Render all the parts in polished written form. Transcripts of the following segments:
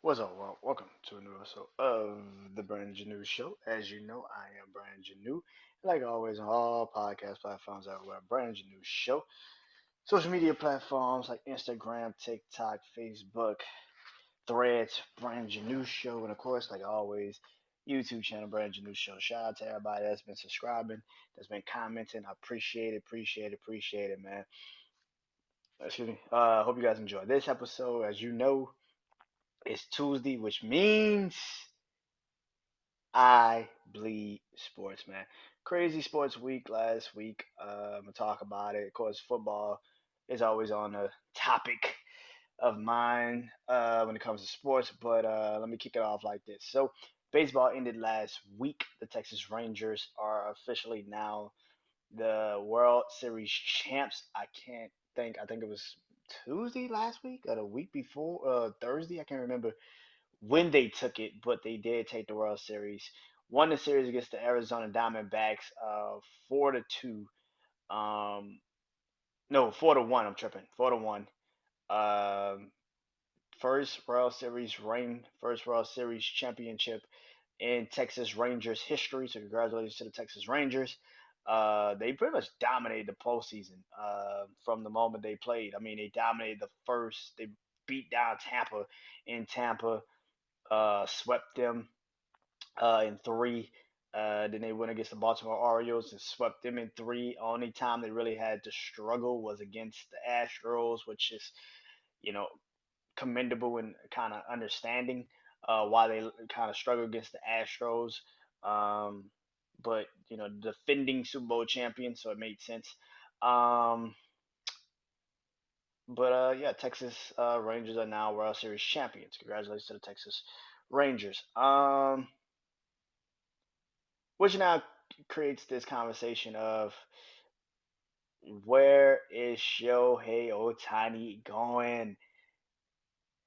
What's up, world? Welcome to a new episode of the BrandonJaneauShow. As you know, I am Brandon Janeau. Like always, on all podcast platforms everywhere, BrandonJaneauShow. Social media platforms like Instagram, TikTok, Facebook, Threads, BrandonJaneauShow, and of course, like always, YouTube channel BrandonJaneauShow. Shout out to everybody that's been subscribing, that's been commenting. I appreciate it, man. Excuse me. Hope you guys enjoy this episode. As you know, it's Tuesday, which means I bleed sports, man. Crazy sports week last week. I'm gonna talk about it. Of course, football is always on the topic of mine when it comes to sports. But let me kick it off like this. So, baseball ended last week. The Texas Rangers are officially now the World Series champs. I can't think. I think it was Tuesday last week or the week before, Thursday. I can't remember when they took it, but they did take the World Series. Won the series against the Arizona Diamondbacks, 4-2. Um, no, 4-1. I'm tripping. 4-1. Um, first World Series championship in Texas Rangers history. So congratulations to the Texas Rangers. They pretty much dominated the postseason from the moment they played. I mean, they dominated the first. They beat down Tampa in Tampa, swept them in three. Then they went against the Baltimore Orioles and swept them in three. Only time they really had to struggle was against the Astros, which is, you know, commendable and kind of understanding why they kind of struggled against the Astros. Um, but defending Super Bowl champion, so it made sense. Um, but yeah, Texas Rangers are now World Series champions. Congratulations to the Texas Rangers. Which now creates this conversation of where is Shohei Ohtani going?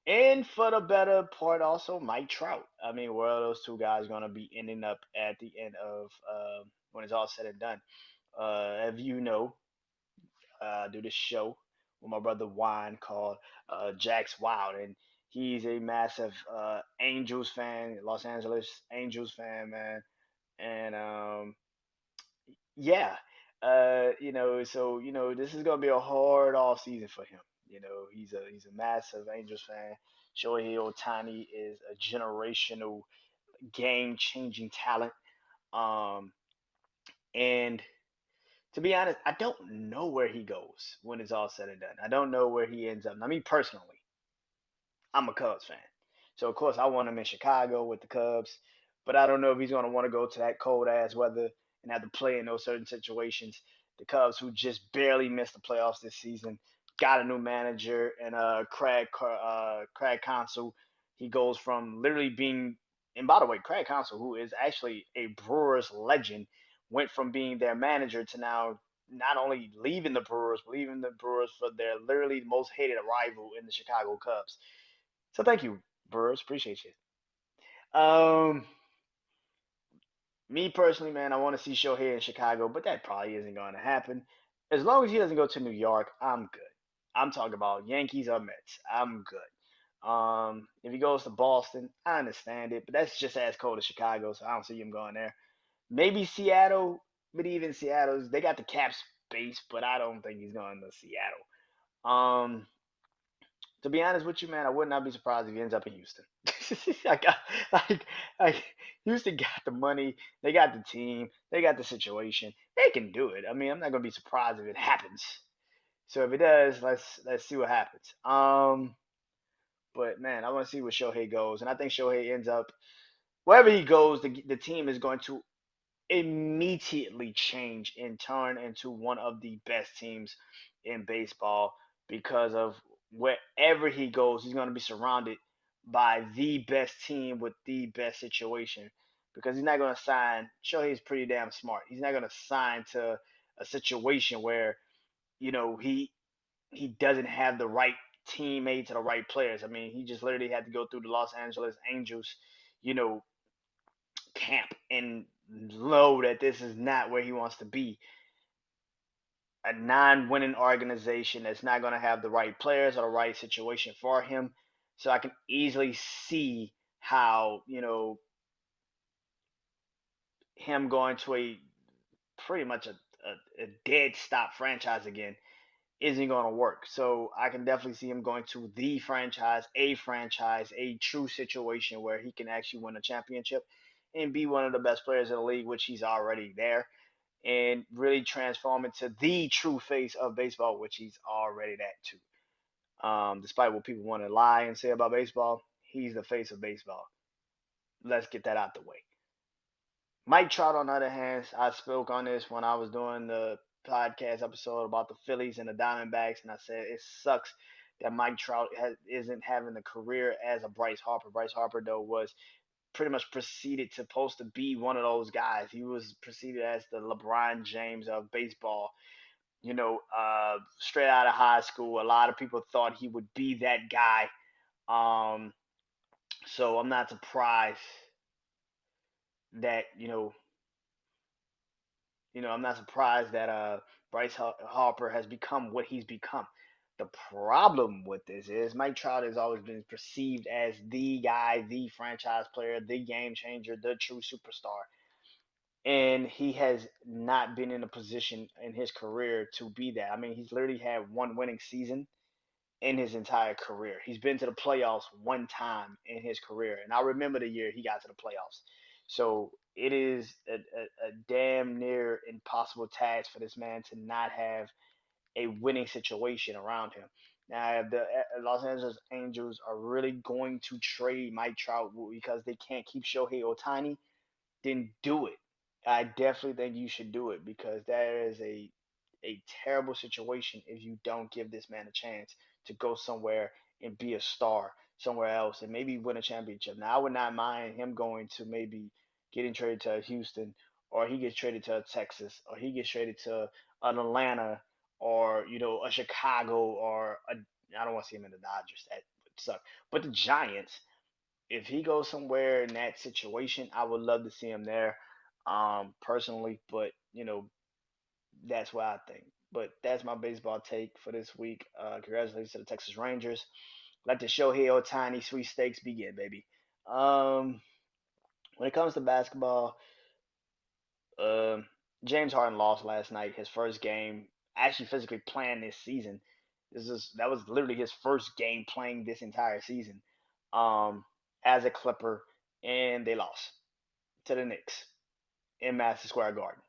And for the better part, also Mike Trout. I mean, where are those two guys going to be ending up at the end of when it's all said and done? As you know, I do this show with my brother Juan called Jack's Wild, and he's a massive Angels fan, Los Angeles Angels fan, man. And yeah, so this is gonna be a hard off season for him. He's a massive Angels fan. Shohei Ohtani is a generational game changing talent. Um, and to be honest, I don't know where he goes when it's all said and done. I don't know where he ends up. Now, me personally, I'm a Cubs fan. So of course I want him in Chicago with the Cubs, but I don't know if he's gonna want to go to that cold ass weather and have to play in those certain situations. The Cubs, who just barely missed the playoffs this season, got a new manager and Craig Counsell. He goes from literally being, and by the way, Craig Counsell, who is actually a Brewers legend, went from being their manager to now not only leaving the Brewers, but leaving the Brewers for their literally most hated rival in the Chicago Cubs. So thank you, Brewers. Appreciate you. Me personally, man, I want to see Shohei in Chicago, but that probably isn't going to happen. As long as he doesn't go to New York, I'm good. I'm talking about Yankees or Mets. I'm good. If he goes to Boston, I understand it, but that's just as cold as Chicago, so I don't see him going there. Maybe Seattle, but even Seattle's they got the cap space, but I don't think he's going to Seattle. To be honest with you, man, I would not be surprised if he ends up in Houston. I got like Houston got the money, they got the team, they got the situation, they can do it. I mean, I'm not gonna be surprised if it happens. So if it does, let's see what happens. But man, I want to see where Shohei goes, and I think Shohei ends up wherever he goes. The team is going to immediately change and turn into one of the best teams in baseball because of wherever he goes, he's going to be surrounded by the best team with the best situation. Because he's not going to sign. Shohei's pretty damn smart. He's not going to sign to a situation where he doesn't have the right teammates or the right players. I mean, he just literally had to go through the Los Angeles Angels, you know, camp and know that this is not where he wants to be. A non-winning organization that's not going to have the right players or the right situation for him. So I can easily see how, him going to a pretty much a dead stop franchise again isn't going to work. So I can definitely see him going to the franchise, a true situation where he can actually win a championship and be one of the best players in the league, which he's already there, and really transform into the true face of baseball, which he's already that too. Despite what people want to lie and say about baseball, he's the face of baseball. Let's get that out the way. Mike Trout, on the other hand, I spoke on this when I was doing the podcast episode about the Phillies and the Diamondbacks, and I said it sucks that Mike Trout isn't having the career as a Bryce Harper. Bryce Harper, though, was pretty much preceded to supposed to be one of those guys. He was preceded as the LeBron James of baseball. Straight out of high school, a lot of people thought he would be that guy. Um, so I'm not surprised that I'm not surprised that Bryce Harper has become what he's become. The problem with this is Mike Trout has always been perceived as the guy, the franchise player, the game changer, the true superstar. And he has not been in a position in his career to be that. I mean, he's literally had one winning season in his entire career. He's been to the playoffs one time in his career, and I remember the year he got to the playoffs. So it is a damn near impossible task for this man to not have a winning situation around him. Now, if the Los Angeles Angels are really going to trade Mike Trout because they can't keep Shohei Ohtani, then do it. I definitely think you should do it because that is a terrible situation if you don't give this man a chance to go somewhere and be a star somewhere else and maybe win a championship. Now I would not mind him going to maybe getting traded to Houston, or he gets traded to Texas, or he gets traded to an Atlanta, or a Chicago, or I don't want to see him in the Dodgers. That would suck. But the Giants, if he goes somewhere in that situation, I would love to see him there, personally. But that's what I think. But that's my baseball take for this week. Congratulations to the Texas Rangers. Let the Shohei Ohtani sweepstakes begin, baby. Um, when it comes to basketball, um, James Harden lost last night, his first game actually physically playing this season. That was literally his first game playing this entire season, um, as a Clipper, and they lost to the Knicks in Madison Square Garden.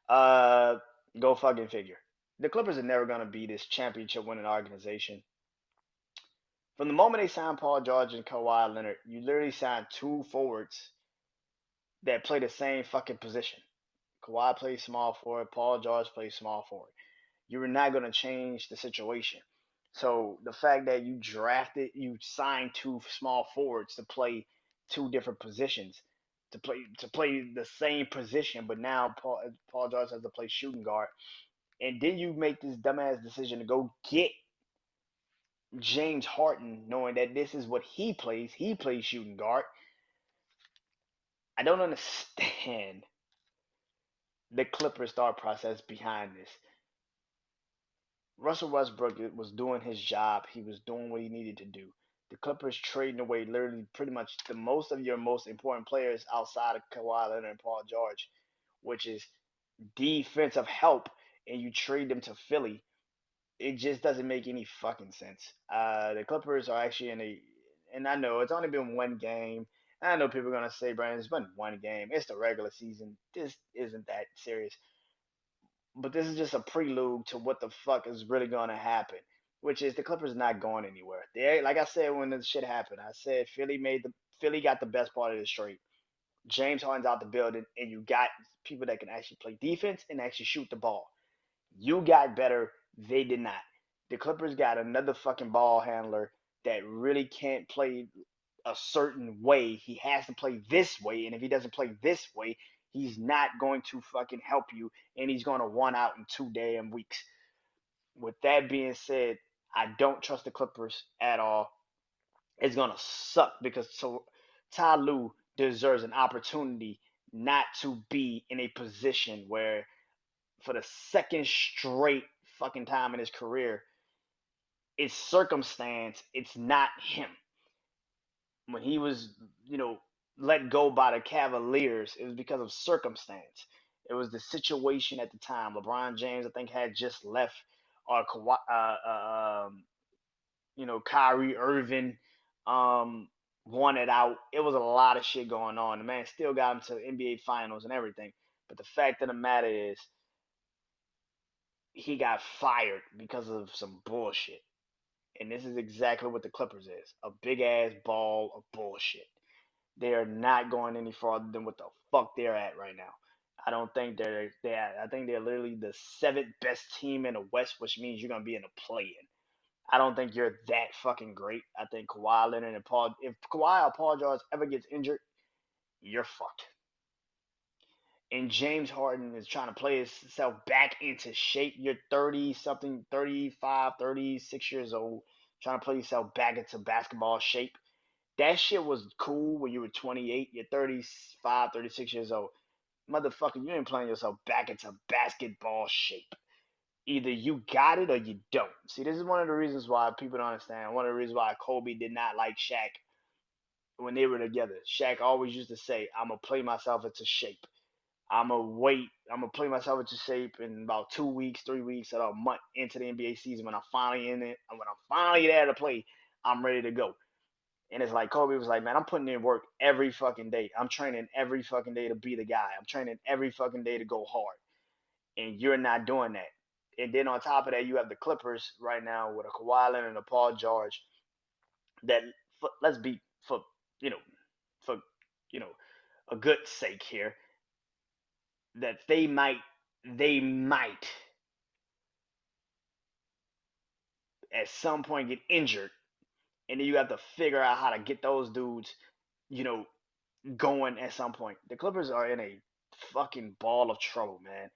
Uh, Go fucking figure. The Clippers are never gonna be this championship winning organization. From the moment they signed Paul George and Kawhi Leonard, you literally signed two forwards that play the same fucking position. Kawhi plays small forward, Paul George plays small forward. You were not gonna change the situation. So the fact that you signed two small forwards to play two different positions, to play the same position, but now Paul George has to play shooting guard, and then you make this dumbass decision to go get James Harden, knowing that this is what he plays. He plays shooting guard. I don't understand the Clippers' thought process behind this. Russell Westbrook was doing his job. He was doing what he needed to do. The Clippers trading away literally pretty much the most of your most important players outside of Kawhi Leonard and Paul George, which is defensive help, and you trade them to Philly. It just doesn't make any fucking sense. The Clippers are actually and I know it's only been one game. I know people are gonna say, Brandon, it's been one game. It's the regular season. This isn't that serious. But this is just a prelude to what the fuck is really gonna happen, which is the Clippers not going anywhere. They, like I said when this shit happened, I said Philly got the best part of the straight. James Harden's out the building, and you got people that can actually play defense and actually shoot the ball. You got better. They did not. The Clippers got another fucking ball handler that really can't play a certain way. He has to play this way, and if he doesn't play this way, he's not going to fucking help you, and he's going to want out in 2 damn weeks. With that being said, I don't trust the Clippers at all. It's going to suck because Ty Lue deserves an opportunity not to be in a position where, for the second straight fucking time in his career, It's circumstance. It's not him. When he was, you know, let go by the Cavaliers, it was because of circumstance. It was the situation at the time. LeBron James, I think, had just left, or Kyrie Irving wanted out. It was a lot of shit going on. The man still got him to the NBA Finals and everything. But the fact of the matter is, he got fired because of some bullshit. And this is exactly what the Clippers is, a big ass ball of bullshit. They are not going any farther than what the fuck they're at right now. I don't think I think they're literally the seventh best team in the West, which means you're gonna be in a play-in. I don't think you're that fucking great. I think Kawhi Leonard and Paul, if Kawhi or Paul George ever gets injured, you're fucked. And James Harden is trying to play himself back into shape. You're 30 something, 35, 36 years old, trying to play yourself back into basketball shape. That shit was cool when you were 28. You're 35, 36 years old. Motherfucker, you ain't playing yourself back into basketball shape. Either you got it or you don't. See, this is one of the reasons why people don't understand. One of the reasons why Kobe did not like Shaq when they were together. Shaq always used to say, I'm going to play myself into shape. I'm gonna wait. I'm gonna play myself into shape in about 2 weeks, 3 weeks, or a month into the NBA season. When I'm finally in it, and when I'm finally there to play, I'm ready to go. And it's like Kobe was like, man, I'm putting in work every fucking day. I'm training every fucking day to be the guy. I'm training every fucking day to go hard. And you're not doing that. And then on top of that, you have the Clippers right now with a Kawhi Leonard and a Paul George. That let's be you know for you know a good sake here, that they might at some point get injured, and then you have to figure out how to get those dudes, you know, going at some point. The Clippers are in a fucking ball of trouble, man.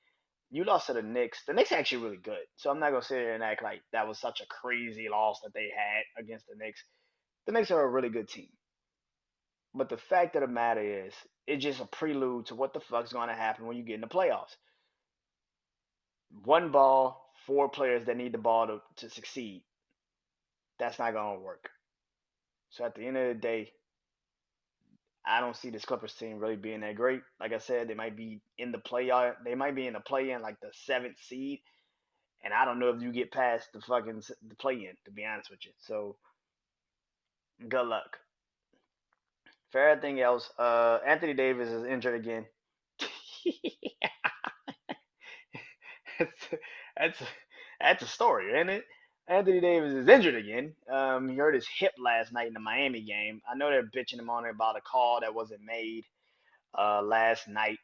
You lost to the Knicks. The Knicks are actually really good, so I'm not gonna sit here and act like that was such a crazy loss that they had against the Knicks. The Knicks are a really good team, but the fact of the matter is, it's just a prelude to what the fuck's gonna happen when you get in the playoffs. One ball, four players that need the ball to succeed. That's not gonna work. So at the end of the day, I don't see this Clippers team really being that great. Like I said, they might be in the play. They might be in the play in like the seventh seed, and I don't know if you get past the play in. To be honest with you, so good luck. For everything else, Anthony Davis is injured again. that's that's that's a story, isn't it? Anthony Davis is injured again. He hurt his hip last night in the Miami game. I know they're bitching him on it about a call that wasn't made last night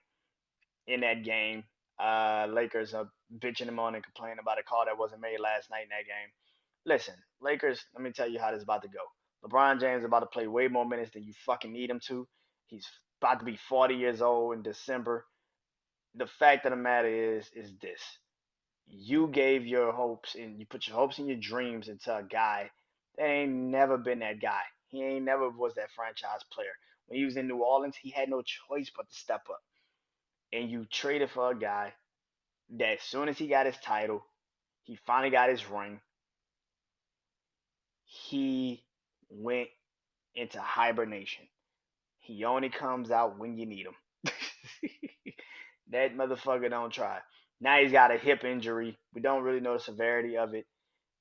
in that game. Lakers are bitching him on and complaining about a call that wasn't made last night in that game. Listen, Lakers, let me tell you how this is about to go. LeBron James is about to play way more minutes than you fucking need him to. He's about to be 40 years old in December. The fact of the matter is this. You gave your hopes and you put your hopes and your dreams into a guy that ain't never been that guy. He ain't never was that franchise player. When he was in New Orleans, he had no choice but to step up. And you traded for a guy that as soon as he got his title, he finally got his ring, he went into hibernation. He only comes out when you need him. That motherfucker don't try. Now he's got a hip injury. We don't really know the severity of it.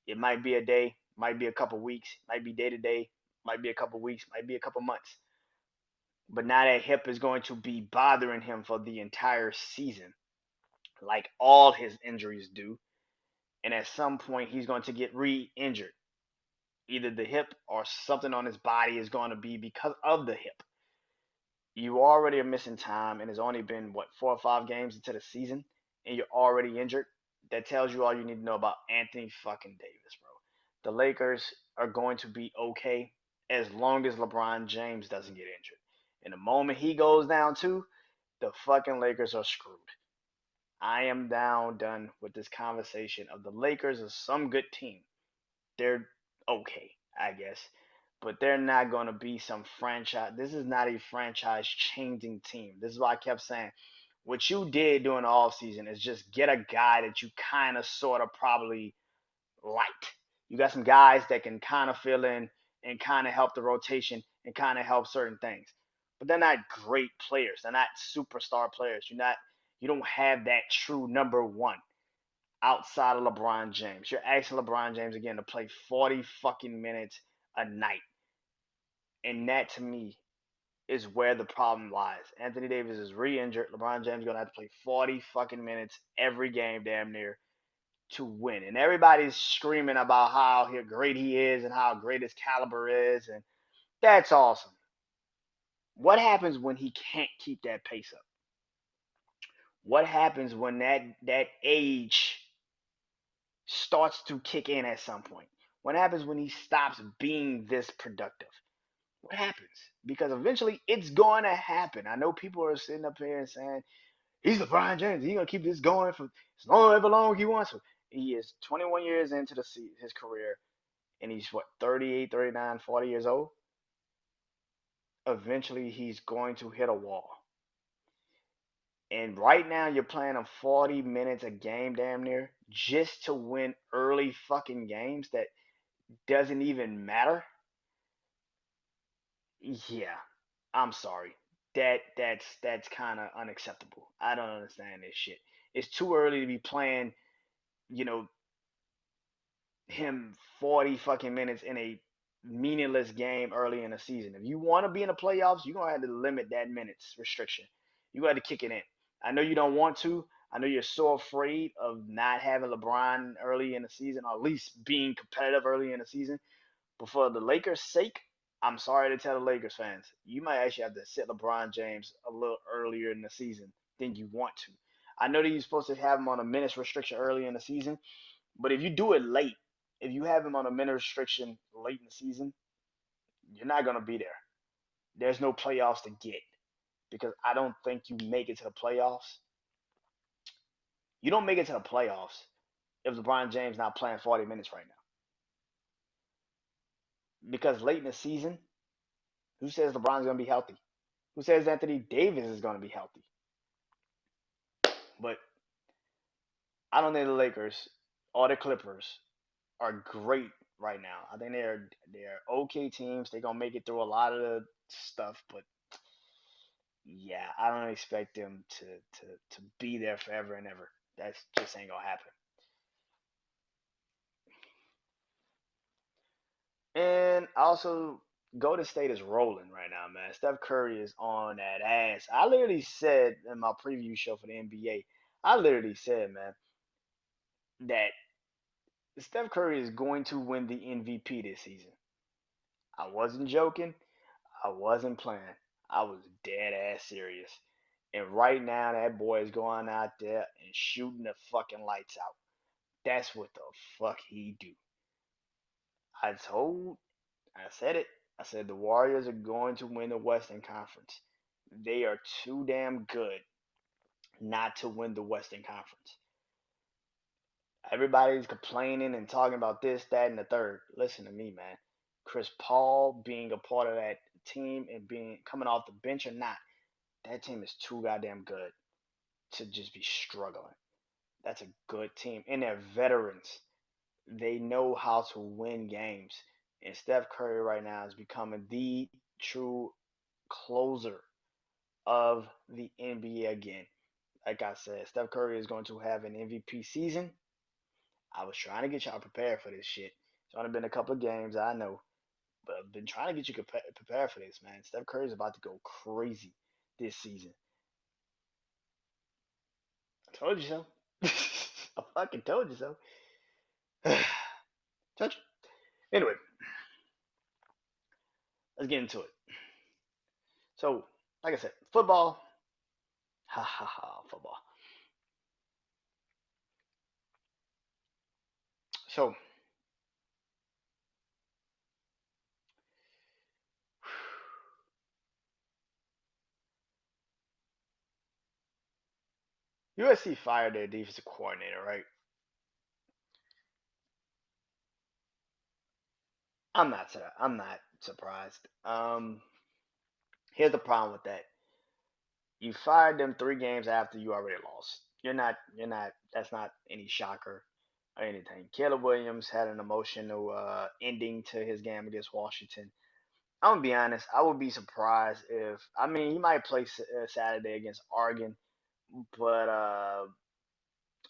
It might be a day, might be a couple weeks, might be day to day, might be a couple weeks, might be a couple months. But now that hip is going to be bothering him for the entire season, like all his injuries do. And at some point, he's going to get re injured. Either the hip or something on his body is going to be because of the hip. You already are missing time, and it's only been, what, 4 or 5 games into the season, and you're already injured. That tells you all you need to know about Anthony fucking Davis, bro. The Lakers are going to be okay as long as LeBron James doesn't get injured. And the moment he goes down too, the fucking Lakers are screwed. I am done with this conversation of the Lakers as some good team. They're okay, I guess. But they're not going to be some franchise. This is not a franchise changing team. This is why I kept saying what you did during the offseason is just get a guy that you kind of sort of probably liked. You got some guys that can kind of fill in and kind of help the rotation and kind of help certain things. But they're not great players. They're not superstar players. You don't have that true number one outside of LeBron James. You're asking LeBron James again to play 40 fucking minutes a night. And that to me is where the problem lies. Anthony Davis is re-injured. LeBron James is gonna have to play 40 fucking minutes every game, damn near, to win. And everybody's screaming about how great he is and how great his caliber is, and that's awesome. What happens when he can't keep that pace up? What happens when that age starts to kick in at some point? What happens when he stops being this productive? What happens? Because eventually it's going to happen. I know people are sitting up here and saying, he's LeBron James. He's going to keep this going for as long ever long he wants to. He is 21 years into his career, and he's what, 38, 39, 40 years old? Eventually he's going to hit a wall. And right now you're playing him 40 minutes a game damn near just to win early fucking games that doesn't even matter. Yeah, I'm sorry. That's kind of unacceptable. I don't understand this shit. It's too early to be playing, you know, him 40 fucking minutes in a meaningless game early in the season. If you want to be in the playoffs, you're going to have to limit that minutes restriction. You got to kick it in. I know you don't want to. I know you're so afraid of not having LeBron early in the season, or at least being competitive early in the season. But for the Lakers' sake, I'm sorry to tell the Lakers fans, you might actually have to sit LeBron James a little earlier in the season than you want to. I know that you're supposed to have him on a minutes restriction early in the season, but if you do it late, if you have him on a minute restriction late in the season, you're not going to be there. There's no playoffs to get because I don't think you make it to the playoffs. You don't make it to the playoffs if LeBron James not playing 40 minutes right now. Because late in the season, who says LeBron's going to be healthy? Who says Anthony Davis is going to be healthy? But I don't think the Lakers or the Clippers are great right now. I think they're okay teams. They're gonna make it through a lot of the stuff, but yeah, I don't expect them to be there forever and ever. That's just ain't gonna happen. And also, Golden State is rolling right now, man. Steph Curry is on that ass. I literally said in my preview show for the NBA, I literally said, man, that Steph Curry is going to win the MVP this season. I wasn't joking. I wasn't playing. I was dead ass serious. And right now, that boy is going out there and shooting the fucking lights out. That's what the fuck he do. I told, I said it. I said the Warriors are going to win the Western Conference. They are too damn good not to win the Western Conference. Everybody's complaining and talking about this, that, and the third. Listen to me, man. Chris Paul being a part of that team and being coming off the bench or not, that team is too goddamn good to just be struggling. That's a good team. And they're veterans. They know how to win games. And Steph Curry right now is becoming the true closer of the NBA again. Like I said, Steph Curry is going to have an MVP season. I was trying to get y'all prepared for this shit. It's only been a couple of games, I know. But I've been trying to get you prepared for this, man. Steph Curry is about to go crazy this season. I told you so. I fucking told you so. Touch. Anyway, let's get into it. So, like I said, football. Ha ha ha, football. So, USC fired their defensive coordinator, right? I'm not surprised. Here's the problem with that. You fired them 3 games after you already lost. You're not. That's not any shocker. or anything. Caleb Williams had an emotional ending to his game against Washington. I'm gonna be honest. I would be surprised if I mean he might play Saturday against Oregon, but I'm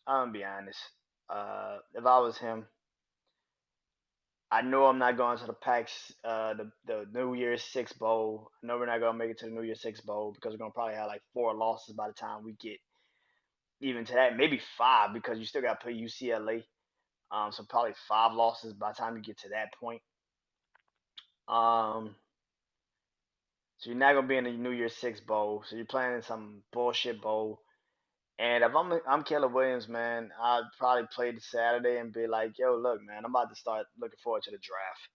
gonna be honest. If I was him, I know I'm not going to the PAX, the New Year's Six Bowl. I know we're not gonna make it to the New Year's Six Bowl because we're gonna probably have like four losses by the time we get even to that, maybe five because you still got to play UCLA. So probably five losses by the time you get to that point. Um, so you're not gonna be in the New Year's Six Bowl. So you're playing in some bullshit bowl. And if I'm Caleb Williams, man, I'd probably play the Saturday and be like, yo, look, man, I'm about to start looking forward to the draft.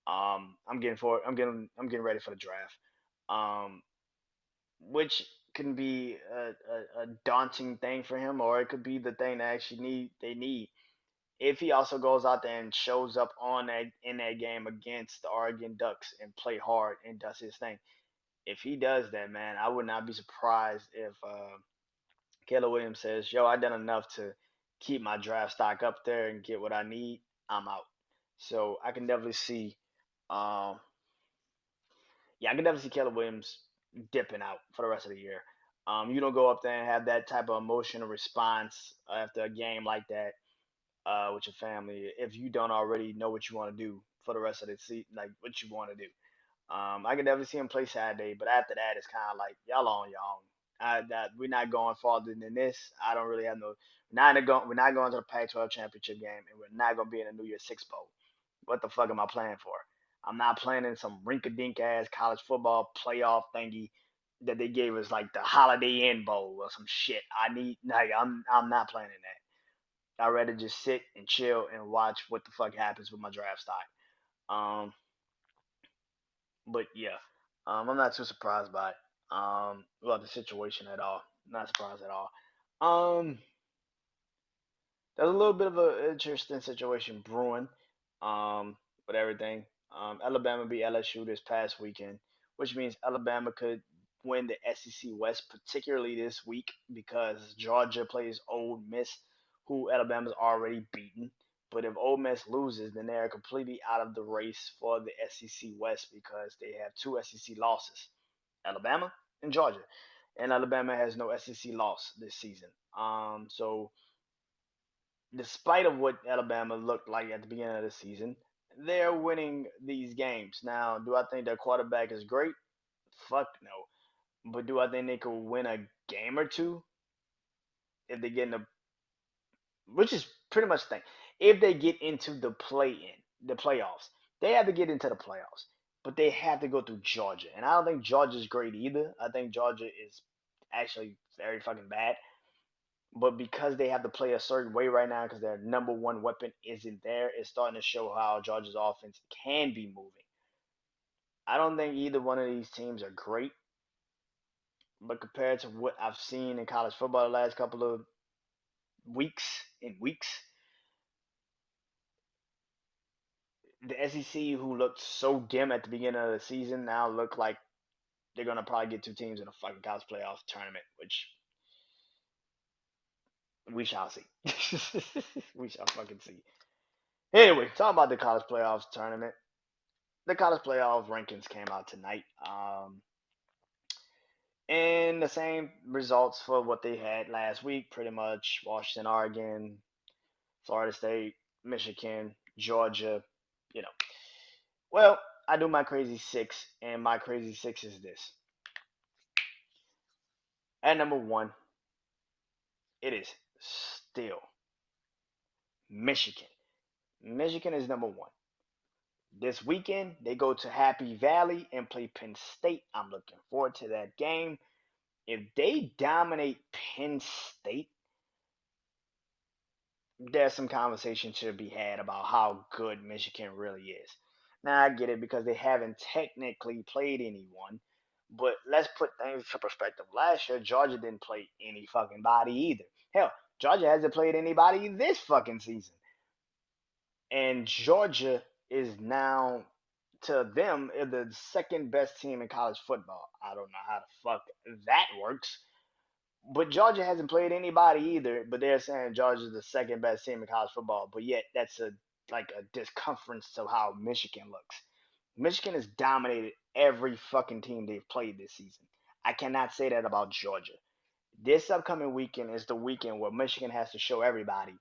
I'm getting ready for the draft. Um, which can be a daunting thing for him, or it could be the thing that actually need. If he also goes out there and shows up on that in that game against the Oregon Ducks and play hard and does his thing, if he does that, man, I would not be surprised if Caleb Williams says, "Yo, I done enough to keep my draft stock up there and get what I need. I'm out." So I can definitely see, um, yeah, I can definitely see Caleb Williams dipping out for the rest of the year. You don't go up there and have that type of emotional response after a game like that with your family if you don't already know what you want to do for the rest of the season, like what you want to do. I can definitely see him play Saturday, but after that, it's kind of like y'all on your own. We're not going farther than this. I don't really have no. We're not going to the Pac-12 championship game, and we're not going to be in the New Year's Six Bowl. What the fuck am I playing for? I'm not playing in some rink-a-dink ass college football playoff thingy that they gave us like the Holiday Inn Bowl or some shit. I'm not playing in that. I'd rather just sit and chill and watch what the fuck happens with my draft stock. Um, but yeah, I'm not too surprised by it. About the situation at all. Not surprised at all. Um, there's a little bit of an interesting situation brewing. With everything. Alabama beat LSU this past weekend, which means Alabama could win the SEC West, particularly this week because Georgia plays Ole Miss, who Alabama's already beaten. But if Ole Miss loses, then they are completely out of the race for the SEC West because they have two SEC losses, Alabama and Georgia, and Alabama has no SEC loss this season. So despite of what Alabama looked like at the beginning of the season, they're winning these games. Now, do I think their quarterback is great? Fuck no. But do I think they could win a game or two if they get in the, which is pretty much the thing. If they get into the playoffs, they have to get into the playoffs. But they have to go through Georgia. And I don't think Georgia's great either. I think Georgia is actually very fucking bad. But because they have to play a certain way right now, because their number one weapon isn't there, it's starting to show how Georgia's offense can be moving. I don't think either one of these teams are great, but compared to what I've seen in college football the last couple of weeks, the SEC who looked so dim at the beginning of the season now look like they're gonna probably get two teams in a fucking college playoff tournament, which we shall see. We shall fucking see. Anyway, talking about the college playoffs tournament. The college playoff rankings came out tonight. And the same results for what they had last week, pretty much Washington, Oregon, Florida State, Michigan, Georgia, you know. Well, I do my crazy six, and my crazy six is this. At number one, it is still Michigan. Michigan is number one. This weekend, they go to Happy Valley and play Penn State. I'm looking forward to that game. If they dominate Penn State, there's some conversation to be had about how good Michigan really is. Now I get it because they haven't technically played anyone, but let's put things to perspective. Last year, Georgia didn't play any fucking body either. Hell, Georgia hasn't played anybody this fucking season, and Georgia is now to them the second best team in college football. I don't know how the fuck that works, But Georgia hasn't played anybody either. But they're saying Georgia's the second best team in college football. But yet that's a like a discomforts to how Michigan looks. Michigan has dominated every fucking team they've played this season. I cannot say that about Georgia. This upcoming weekend is the weekend where Michigan has to show everybody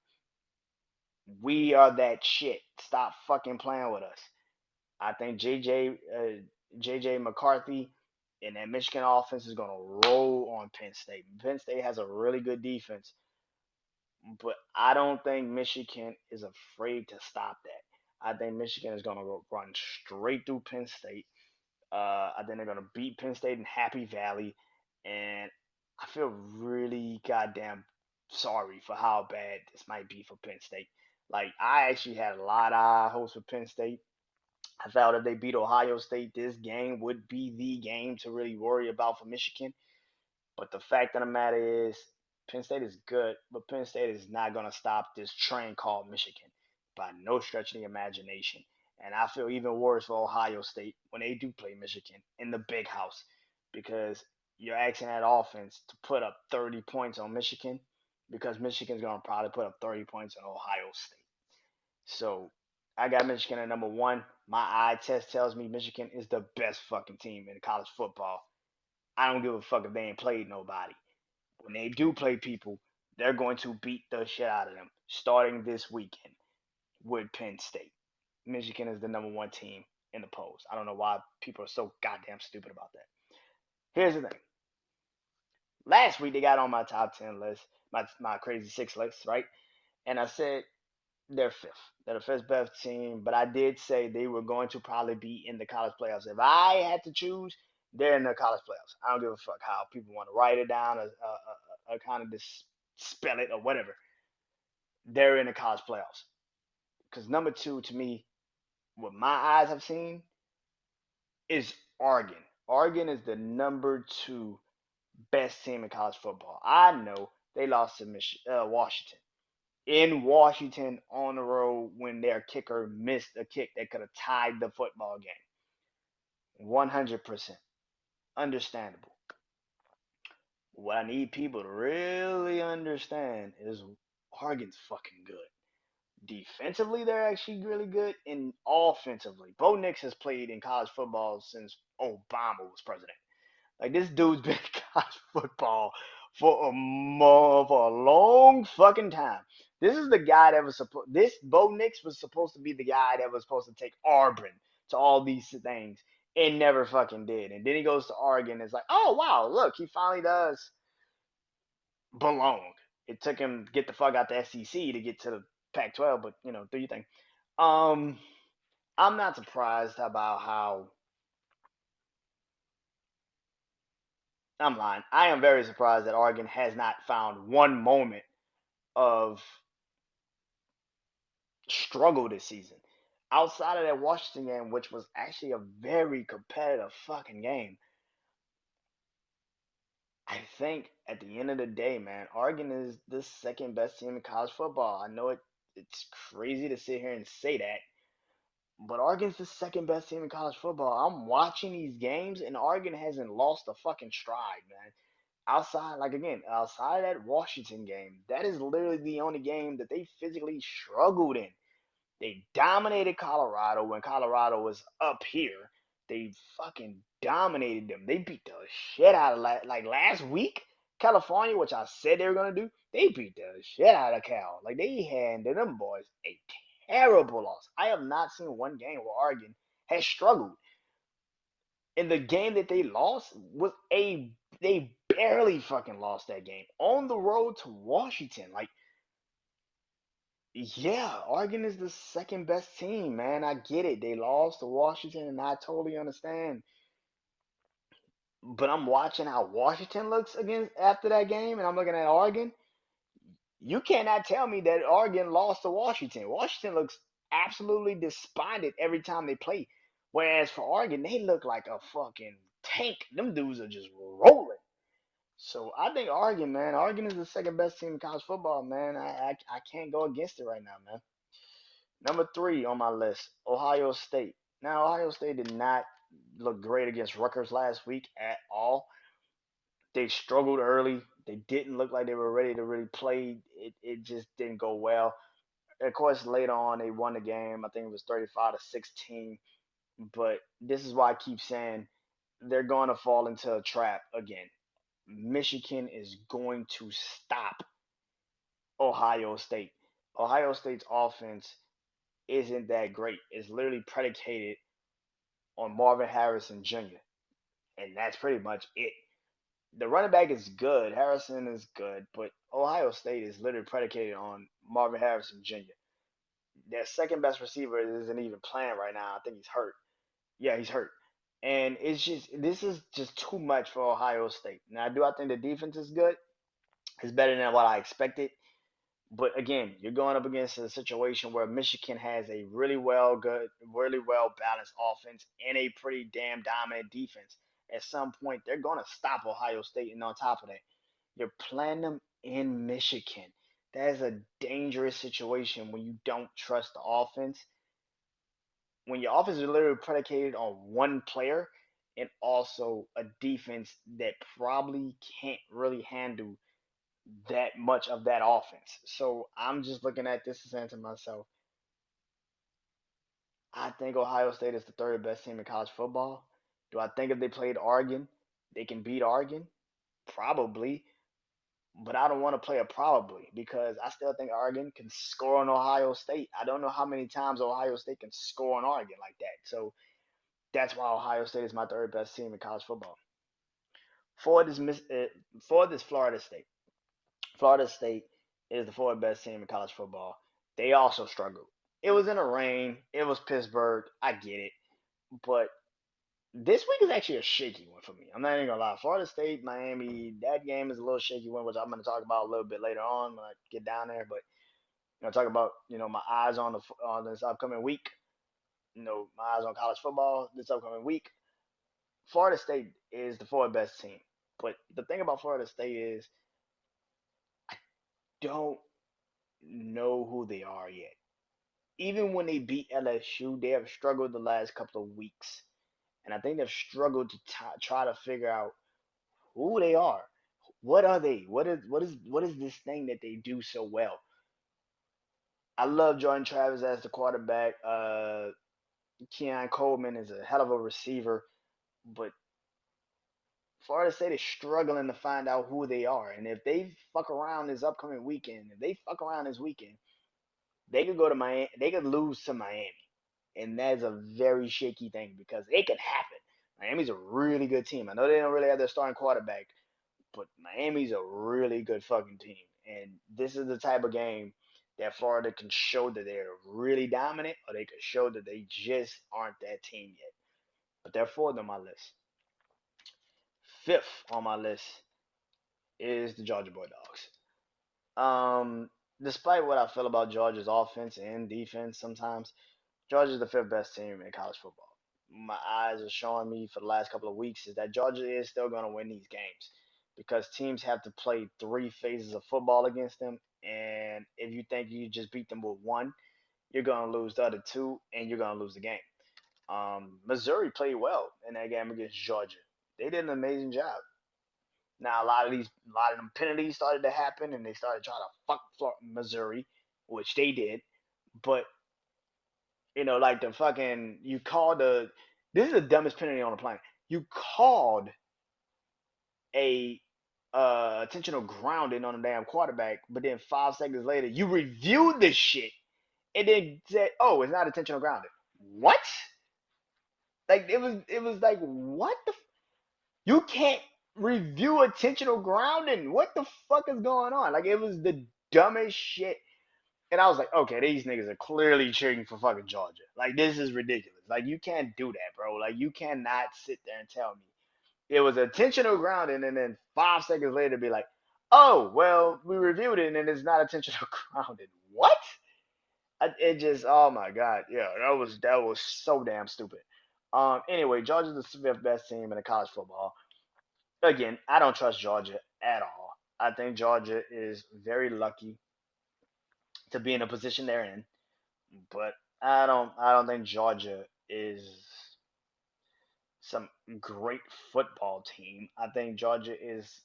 we are that shit. Stop fucking playing with us. I think JJ McCarthy and that Michigan offense is gonna roll on Penn State. Penn State has a really good defense, but I don't think Michigan is afraid to stop that. I think Michigan is gonna run straight through Penn State. I think they're gonna beat Penn State in Happy Valley, and I feel really goddamn sorry for how bad this might be for Penn State. Like I actually had a lot of high hopes for Penn State. I felt if they beat Ohio State, this game would be the game to really worry about for Michigan. But the fact of the matter is, Penn State is good, but Penn State is not going to stop this train called Michigan by no stretch of the imagination. And I feel even worse for Ohio State when they do play Michigan in the big house because you're asking that offense to put up 30 points on Michigan because Michigan's going to probably put up 30 points on Ohio State. So I got Michigan at number one. My eye test tells me Michigan is the best fucking team in college football. I don't give a fuck if they ain't played nobody. When they do play people, they're going to beat the shit out of them starting this weekend with Penn State. Michigan is the number one team in the polls. I don't know why people are so goddamn stupid about that. Here's the thing. Last week they got on my top 10 list, my crazy six list, right? And I said they're fifth. They're the fifth best team, but I did say they were going to probably be in the college playoffs. If I had to choose, they're in the college playoffs. I don't give a fuck how people want to write it down or kind of just spell it or whatever. They're in the college playoffs. Because number two, to me, what my eyes have seen is Oregon. Oregon is the number two best team in college football. I know they lost to Washington in Washington on the road when their kicker missed a kick that could have tied the football game. 100% understandable. What I need people to really understand is Oregon's fucking good. Defensively, they're actually really good, and offensively, Bo Nix has played in college football since Obama was president. Like this dude's been in college football for a long fucking time. This is the guy that was supposed. This Bo Nix was supposed to be the guy that was supposed to take Auburn to all these things, and never fucking did. And then he goes to Oregon. And it's like, oh wow, look, he finally does belong. It took him to get the fuck out the SEC to get to the Pac-12, but do you think? Um, I'm not surprised about how. I'm lying. I am very surprised that Oregon has not found one moment of struggle this season. Outside of that Washington game, which was actually a very competitive fucking game, I think at the end of the day, man, Oregon is the second best team in college football. I know it's crazy to sit here and say that, but Oregon's the second best team in college football. I'm watching these games and Oregon hasn't lost a fucking stride, man. Outside, like again, outside of that Washington game, that is literally the only game that they physically struggled in. They dominated Colorado when Colorado was up here. They fucking dominated them. They beat the shit out of like last week, California, which I said they were gonna do. They beat the shit out of Cal. Like they handed them boys a terrible loss. I have not seen one game where Oregon has struggled. And the game that they lost was a they barely fucking lost that game on the road to Washington. Like yeah, Oregon is the second best team, man. I get it. They lost to Washington, and I totally understand. But I'm watching how Washington looks against after that game, and I'm looking at Oregon. You cannot tell me that Oregon lost to Washington. Washington looks absolutely despondent every time they play. Whereas for Oregon, they look like a fucking tank. Them dudes are just rolling. So I think Oregon, man. Oregon is the second best team in college football, man. I can't go against it right now, man. Number three on my list, Ohio State. Now, Ohio State did not look great against Rutgers last week at all. They struggled early. They didn't look like they were ready to really play. It just didn't go well. Of course, later on they won the game. I think it was 35-16. But this is why I keep saying they're going to fall into a trap again. Michigan is going to stop Ohio State. Ohio State's offense isn't that great. It's literally predicated on Marvin Harrison Jr. And that's pretty much it. The running back is good. Harrison is good, but Ohio State is literally predicated on Marvin Harrison Jr. Their second best receiver isn't even playing right now. I think he's hurt. Yeah, he's hurt. And it's just this is just too much for Ohio State. Now, do I think the defense is good? It's better than what I expected. But again, you're going up against a situation where Michigan has a really well balanced offense and a pretty damn dominant defense. At some point, they're going to stop Ohio State, and on top of that, you're playing them in Michigan. That is a dangerous situation when you don't trust the offense. When your offense is literally predicated on one player and also a defense that probably can't really handle that much of that offense. So I'm just looking at this and saying to myself, I think Ohio State is the third best team in college football. Do I think if they played Oregon, they can beat Oregon? Probably. But I don't want to play a probably because I still think Oregon can score on Ohio State. I don't know how many times Ohio State can score on Oregon like that. So that's why Ohio State is my third best team in college football. Fourth is fourth is Florida State. Florida State is the fourth best team in college football. They also struggled. It was in the rain. It was Pittsburgh. I get it, but this week is actually a shaky one for me. I'm not even gonna lie. Florida State, Miami, that game is a little shaky one, which I'm gonna talk about a little bit later on when I get down there. But talk about my eyes on the on this upcoming week. My eyes on college football this upcoming week. Florida State is the fourth best team, but the thing about Florida State is don't know who they are yet. Even when they beat LSU, they have struggled the last couple of weeks, and I think they've struggled to try to figure out who they are. What are they? What is this thing that they do so well? I love Jordan Travis as the quarterback. Keon Coleman is a hell of a receiver, but Florida State is struggling to find out who they are. And if they fuck around this upcoming weekend, if they fuck around this weekend, they could go to Miami. They could lose to Miami, and that's a very shaky thing because it could happen. Miami's a really good team. I know they don't really have their starting quarterback, but Miami's a really good fucking team. And this is the type of game that Florida can show that they're really dominant, or they can show that they just aren't that team yet. But they're fourth on my list. Fifth on my list is the Georgia Bulldogs. Um, Despite what I feel about Georgia's offense and defense, sometimes Georgia's the fifth best team in college football. My eyes are showing me for the last couple of weeks is that Georgia is still going to win these games because teams have to play three phases of football against them. And if you think you just beat them with one, you're going to lose the other two and you're going to lose the game. Missouri played well in that game against Georgia. They did an amazing job. Now a lot of them penalties started to happen, and they started trying to fuck Missouri, which they did. But like the fucking you called the this is the dumbest penalty on the planet. You called a intentional grounding on a damn quarterback, but then 5 seconds later you reviewed this shit and then said, "Oh, it's not intentional grounding." What? Like it was like what the you can't review intentional grounding. What the fuck is going on? Like it was the dumbest shit. And I was like, okay, these niggas are clearly cheering for fucking Georgia. Like this is ridiculous. Like you can't do that, bro. Like you cannot sit there and tell me it was intentional grounding and then 5 seconds later be like, oh, well, we reviewed it and it's not intentional grounding. What? It just, oh my god, yeah, that was so damn stupid. Anyway, Georgia's the fifth best team in the college football. Again, I don't trust Georgia at all. I think Georgia is very lucky to be in a position they're in, but I don't think Georgia is some great football team. I think Georgia is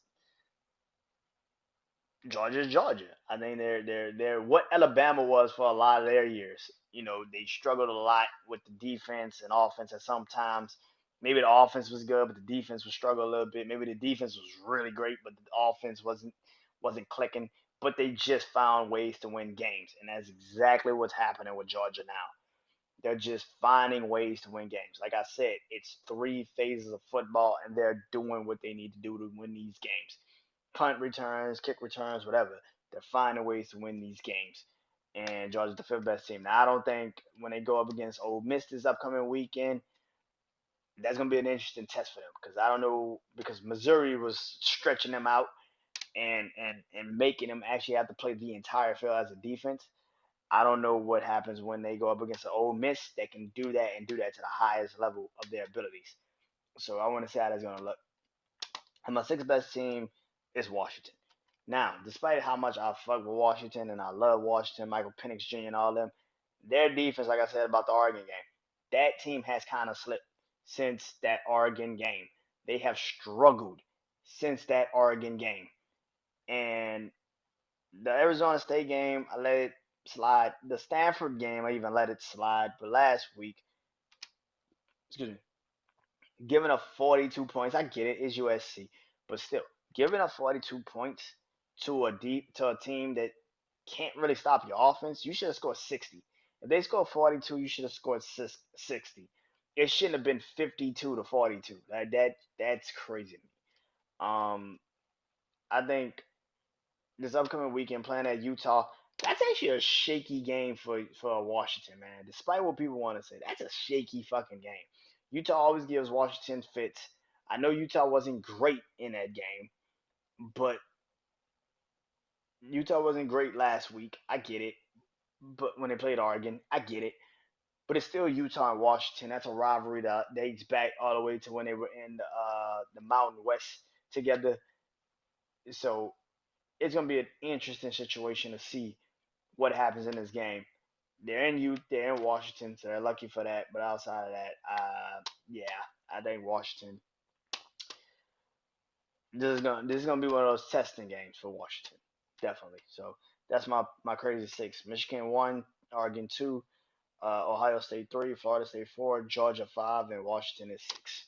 Georgia's Georgia. I think they're what Alabama was for a lot of their years. They struggled a lot with the defense and offense at sometimes. Maybe the offense was good, but the defense would struggle a little bit. Maybe the defense was really great, but the offense wasn't clicking. But they just found ways to win games, and that's exactly what's happening with Georgia now. They're just finding ways to win games. Like I said, it's three phases of football, and they're doing what they need to do to win these games. Punt returns, kick returns, whatever. They're finding ways to win these games. And Georgia's the fifth best team. Now, I don't think when they go up against Ole Miss this upcoming weekend, that's going to be an interesting test for them because I don't know because Missouri was stretching them out and making them actually have to play the entire field as a defense. I don't know what happens when they go up against an Ole Miss that can do that and do that to the highest level of their abilities. So I want to see how that's going to look. And my sixth best team is Washington. Now, despite how much I fuck with Washington and I love Washington, Michael Penix Jr. and all them, their defense, like I said about the Oregon game, that team has kind of slipped since that Oregon game. They have struggled since that Oregon game. And the Arizona State game, I let it slide. The Stanford game, I even let it slide. But last week, excuse me, giving up 42 points, I get it, it's USC, but still, giving up 42 points to a team that can't really stop your offense, you should have scored 60. If they scored 42, you should have scored 60. It shouldn't have been 52 to 42. That's crazy. Um, I think this upcoming weekend playing at Utah, that's actually a shaky game for Washington, man. Despite what people want to say, that's a shaky fucking game. Utah always gives Washington fits. I know Utah wasn't great in that game, but Utah wasn't great last week. I get it. But when they played Oregon, I get it. But it's still Utah and Washington. That's a rivalry that dates back all the way to when they were in the Mountain West together. So it's gonna be an interesting situation to see what happens in this game. They're in Washington, so they're lucky for that. But outside of that, yeah, I think Washington. This is gonna be one of those testing games for Washington, definitely. So that's my crazy six. Michigan one, Oregon two, Ohio State three, Florida State four, Georgia five, and Washington is six.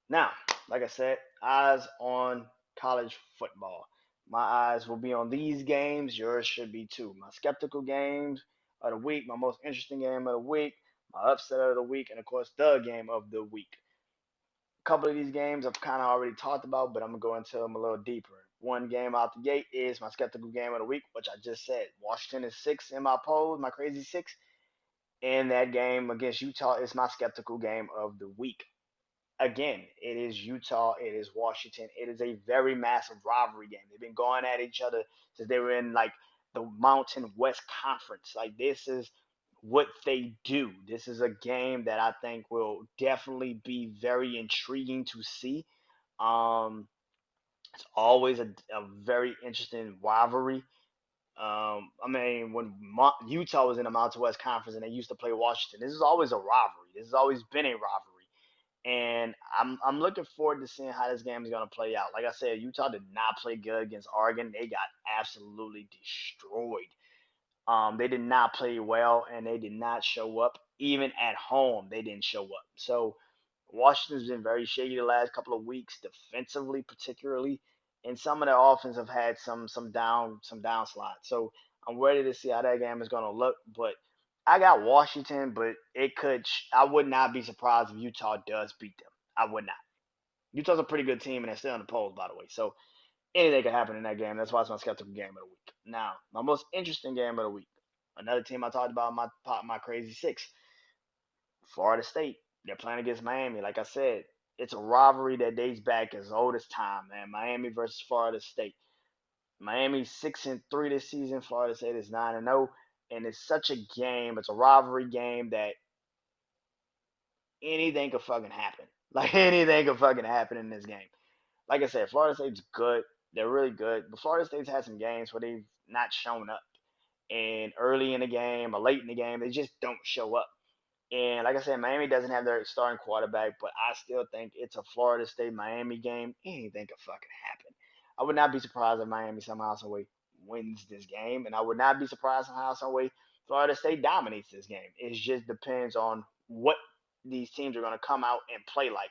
Now, like I said, eyes on college football. My eyes will be on these games. Yours should be too. My skeptical games of the week, my most interesting game of the week, my upset of the week, and of course, the game of the week. A couple of these games I've kind of already talked about, but I'm going to go into them a little deeper. One game out the gate is my skeptical game of the week, which I just said. Washington is six in my polls, my crazy six. And that game against Utah is my skeptical game of the week. Again, it is Utah, it is Washington. It is a very massive rivalry game. They've been going at each other since they were in like the Mountain West Conference. Like this is what they do. This is a game that I think will definitely be very intriguing to see. Um, it's always a very interesting rivalry. I mean, when Utah was in the Mountain West Conference and they used to play Washington, this is always a rivalry. This has always been a rivalry and I'm looking forward to seeing how this game is gonna play out. Like I said, Utah did not play good against Oregon. They got absolutely destroyed. They did not play well, and they did not show up. Even at home, they didn't show up. So Washington's been very shaky the last couple of weeks, defensively particularly, and some of their offense have had some downslides. So I'm ready to see how that game is going to look. But I got Washington, but it could. I would not be surprised if Utah does beat them. I would not. Utah's a pretty good team, and they're still in the polls, by the way. So anything could happen in that game. That's why it's my skeptical game of the week. Now, my most interesting game of the week. Another team I talked about in my crazy six, Florida State. They're playing against Miami. Like I said, it's a rivalry that dates back as old as time, man. Miami versus Florida State. Miami's 6-3 this season. Florida State is 9-0, and it's such a game. It's a rivalry game that anything could fucking happen. Like anything could fucking happen in this game. Like I said, Florida State's good. They're really good. But Florida State's had some games where they've not shown up. And early in the game or late in the game, they just don't show up. And like I said, Miami doesn't have their starting quarterback, but I still think it's a Florida State Miami game. Anything could fucking happen. I would not be surprised if Miami somehow, some way wins this game, and I would not be surprised somehow, some way Florida State dominates this game. It just depends on what these teams are going to come out and play like.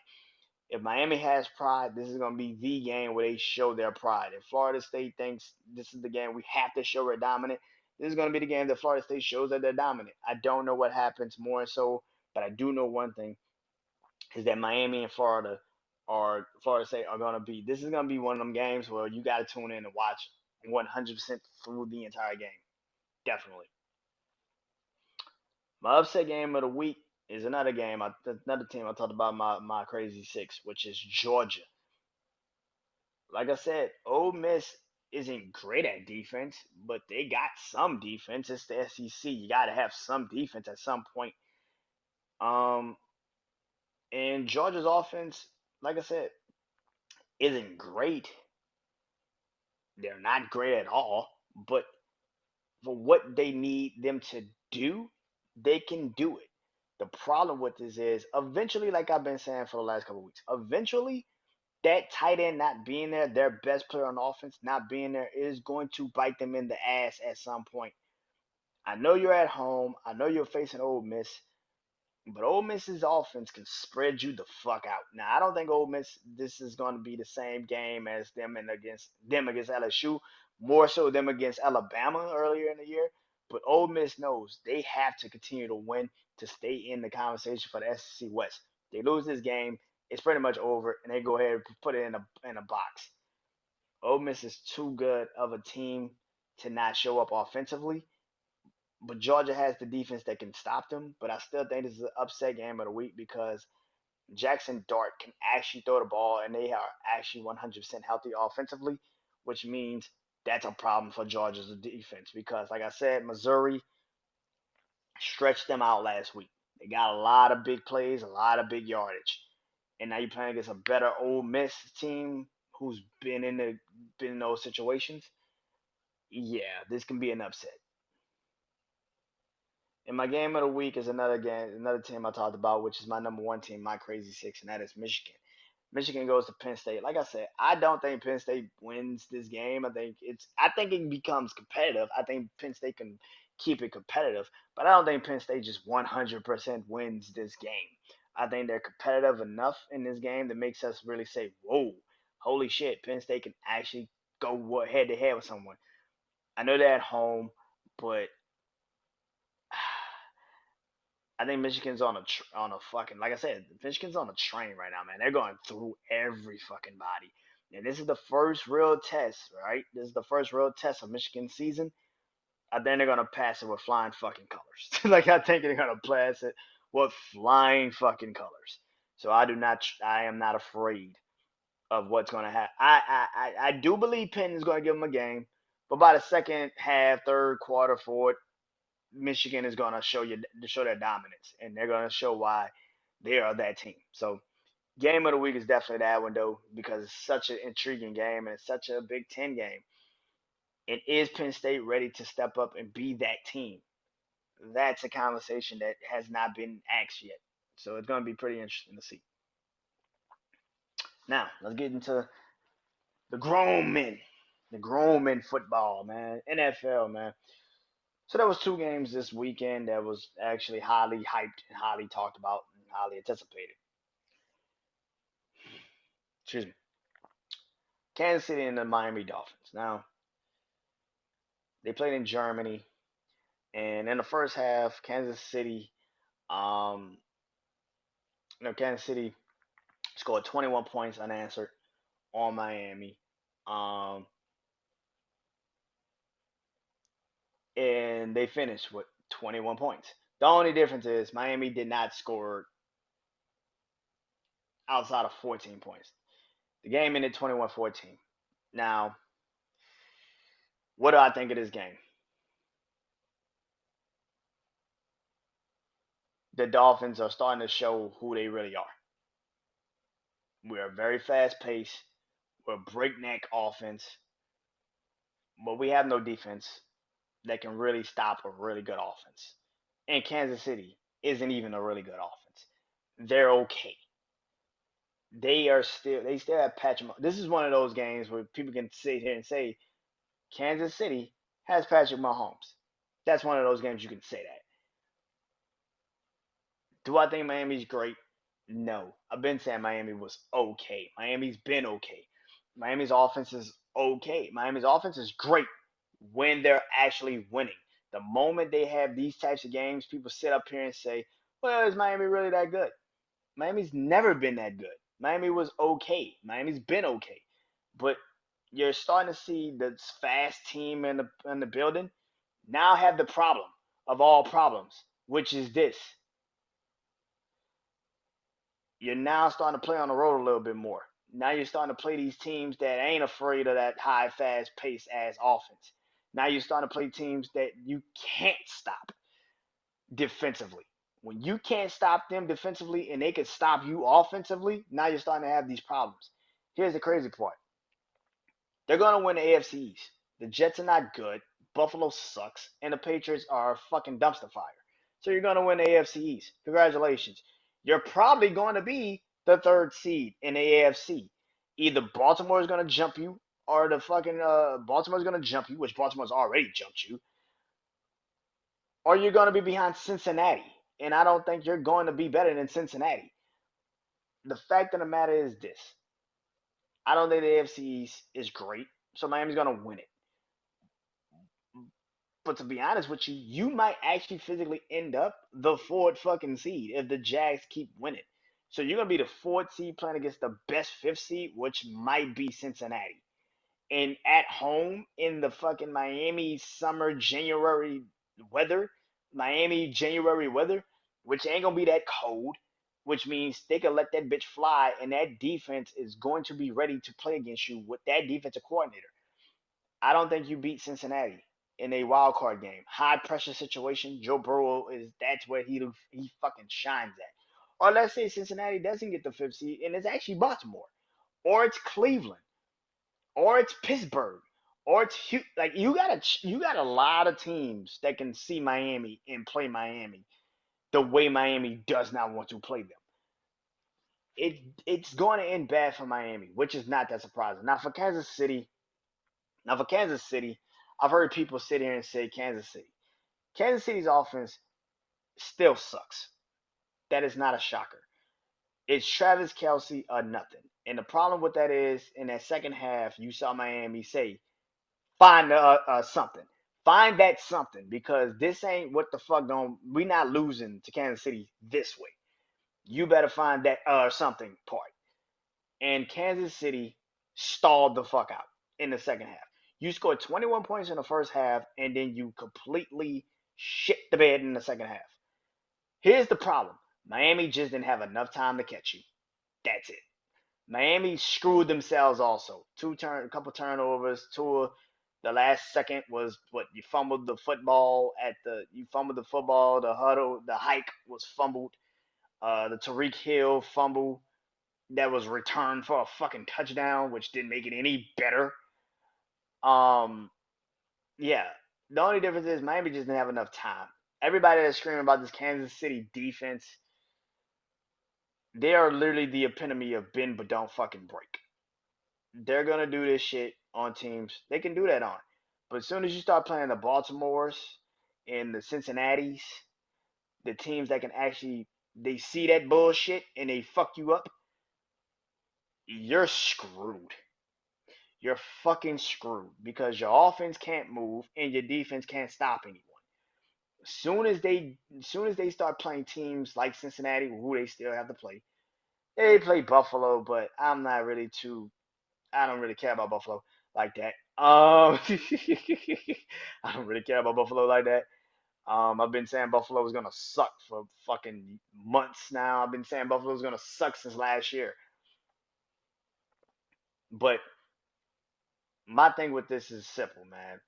If Miami has pride, this is going to be the game where they show their pride. If Florida State thinks this is the game we have to show we're dominant, this is going to be the game that Florida State shows that they're dominant. I don't know what happens more so, but I do know one thing is that Miami and Florida State are going to be. This is going to be one of them games where you got to tune in and watch 100% through the entire game. Definitely. My upset game of the week is another game. Another team I talked about my crazy six, which is Georgia. Like I said, Ole Miss isn't great at defense, but they got some defense. It's the SEC. You got to have some defense at some point. Um, and Georgia's offense, like I said, isn't great. They're not great at all, but for what they need them to do, they can do it. The problem with this is eventually, like I've been saying for the last couple of weeks, eventually that tight end not being there, their best player on offense not being there, is going to bite them in the ass at some point. I know you're at home. I know you're facing Ole Miss, but Ole Miss's offense can spread you the fuck out. Now I don't think Ole Miss this is going to be the same game as them against LSU, more so them against Alabama earlier in the year. But Ole Miss knows they have to continue to win to stay in the conversation for the SEC West. They lose this game, it's pretty much over, and they go ahead and put it in a box. Ole Miss is too good of a team to not show up offensively, but Georgia has the defense that can stop them. But I still think this is an upset game of the week because Jackson Dart can actually throw the ball, and they are actually 100% healthy offensively, which means that's a problem for Georgia's defense because, like I said, Missouri stretched them out last week. They got a lot of big plays, a lot of big yardage, and now you're playing against a better Ole Miss team who's been in those situations. Yeah, this can be an upset. And my game of the week is another game, another team I talked about, which is my number one team, my crazy six, and that is Michigan. Michigan goes to Penn State. Like I said, I don't think Penn State wins this game. I think it becomes competitive. I think Penn State can keep it competitive, but I don't think Penn State just 100% wins this game. I think they're competitive enough in this game that makes us really say, "Whoa, holy shit, Penn State can actually go head to head with someone." I know they're at home, but I think Michigan's on a fucking, like I said, Michigan's on a train right now, man. They're going through every fucking body, and this is the first real test, right? This is the first real test of Michigan's season. I think they're gonna pass it with flying fucking colors. Like I think they're gonna pass it with flying fucking colors. So I am not afraid of what's gonna happen. I do believe Penn is gonna give them a game, but by the second half, third quarter, fourth, Michigan is going to show their dominance, and they're going to show why they are that team. So game of the week is definitely that one though, because it's such an intriguing game and it's such a Big Ten game. And is Penn State ready to step up and be that team? That's a conversation that has not been asked yet. So it's going to be pretty interesting to see. Now let's get into the grown men football, man, NFL, man. So there was two games this weekend that was actually highly hyped and highly talked about and highly anticipated. Excuse me. Kansas City and the Miami Dolphins. Now, they played in Germany, and in the first half, um, Kansas City scored 21 points unanswered on Miami. Um, and they finished with 21 points. The only difference is Miami did not score outside of 14 points. The game ended 21-14. Now, what do I think of this game? The Dolphins are starting to show who they really are. We're very fast paced. We're a breakneck offense, but we have no defense that can really stop a really good offense. And Kansas City isn't even a really good offense. They're okay. they still have Patrick. This is one of those games where people can sit here and say Kansas City has Patrick Mahomes. That's one of those games you can say that. Do I think Miami's great? No. I've been saying Miami was okay. Miami's been okay. Miami's offense is okay. Miami's offense is great when they're actually winning. The moment they have these types of games, people sit up here and say, well, is Miami really that good? Miami's never been that good. Miami was okay. Miami's been okay. But you're starting to see this fast team in the building now have the problem of all problems, which is this. You're now starting to play on the road a little bit more. Now you're starting to play these teams that ain't afraid of that high, fast pace ass offense. Now you're starting to play teams that you can't stop defensively. When you can't stop them defensively and they can stop you offensively, now you're starting to have these problems. Here's the crazy part. They're going to win the AFC East. The Jets are not good. Buffalo sucks. And the Patriots are a fucking dumpster fire. So you're going to win the AFC East. Congratulations. You're probably going to be the third seed in the AFC. Either Baltimore is going to jump you or the fucking Baltimore's going to jump you, which Baltimore's already jumped you, or you're going to be behind Cincinnati. And I don't think you're going to be better than Cincinnati. The fact of the matter is this. I don't think the AFC East is great, so Miami's going to win it. But to be honest with you, you might actually physically end up the fourth fucking seed if the Jags keep winning. So you're gonna be the fourth seed playing against the best fifth seed, which might be Cincinnati. And at home in the fucking Miami summer January weather, Miami January weather, which ain't gonna be that cold, which means they can let that bitch fly, and that defense is going to be ready to play against you with that defensive coordinator. I don't think you beat Cincinnati in a wild card game. High pressure situation. Joe Burrow is that's where he fucking shines at. Or let's say Cincinnati doesn't get the fifth seed and it's actually Baltimore, or it's Cleveland, or it's Pittsburgh, or it's like you got a lot of teams that can see Miami and play Miami the way Miami does not want to play them. It it's going to end bad for Miami, which is not that surprising. Now for Kansas City, I've heard people sit here and say Kansas City. Kansas City's offense still sucks. That is not a shocker. It's Travis Kelsey or nothing. And the problem with that is, in that second half, you saw Miami say, find something. Find that something because this ain't what the fuck going. We not losing to Kansas City this way. You better find that something part. And Kansas City stalled the fuck out in the second half. You scored 21 points in the first half, and then you completely shit the bed in the second half. Here's the problem: Miami just didn't have enough time to catch you. That's it. Miami screwed themselves also. A couple turnovers. The last second was what you fumbled the football at the you fumbled the football. The huddle, the hike was fumbled. The Tariq Hill fumble that was returned for a fucking touchdown, which didn't make it any better. Um, yeah. The only difference is Miami just didn't have enough time. Everybody that's screaming about this Kansas City defense, they are literally the epitome of bend but don't fucking break. They're gonna do this shit on teams. They can do that on. But as soon as you start playing the Baltimores and the Cincinnati's, the teams that can actually they see that bullshit and they fuck you up, you're screwed. You're fucking screwed because your offense can't move and your defense can't stop anyone. As soon as they start playing teams like Cincinnati, who they still have to play, they play Buffalo, but I don't really care about Buffalo like that. I don't really care about Buffalo like that. I've been saying Buffalo is gonna suck for fucking months now. I've been saying Buffalo is gonna suck since last year. But my thing with this is simple, man.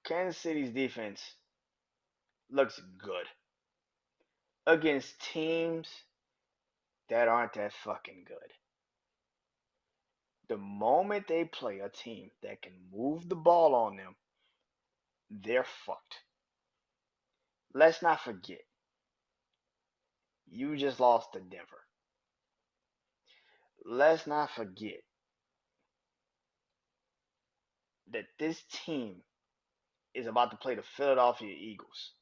Kansas City's defense looks good against teams that aren't that fucking good. The moment they play a team that can move the ball on them, they're fucked. Let's not forget, You just lost to Denver. Let's not forget that this team is about to play the Philadelphia Eagles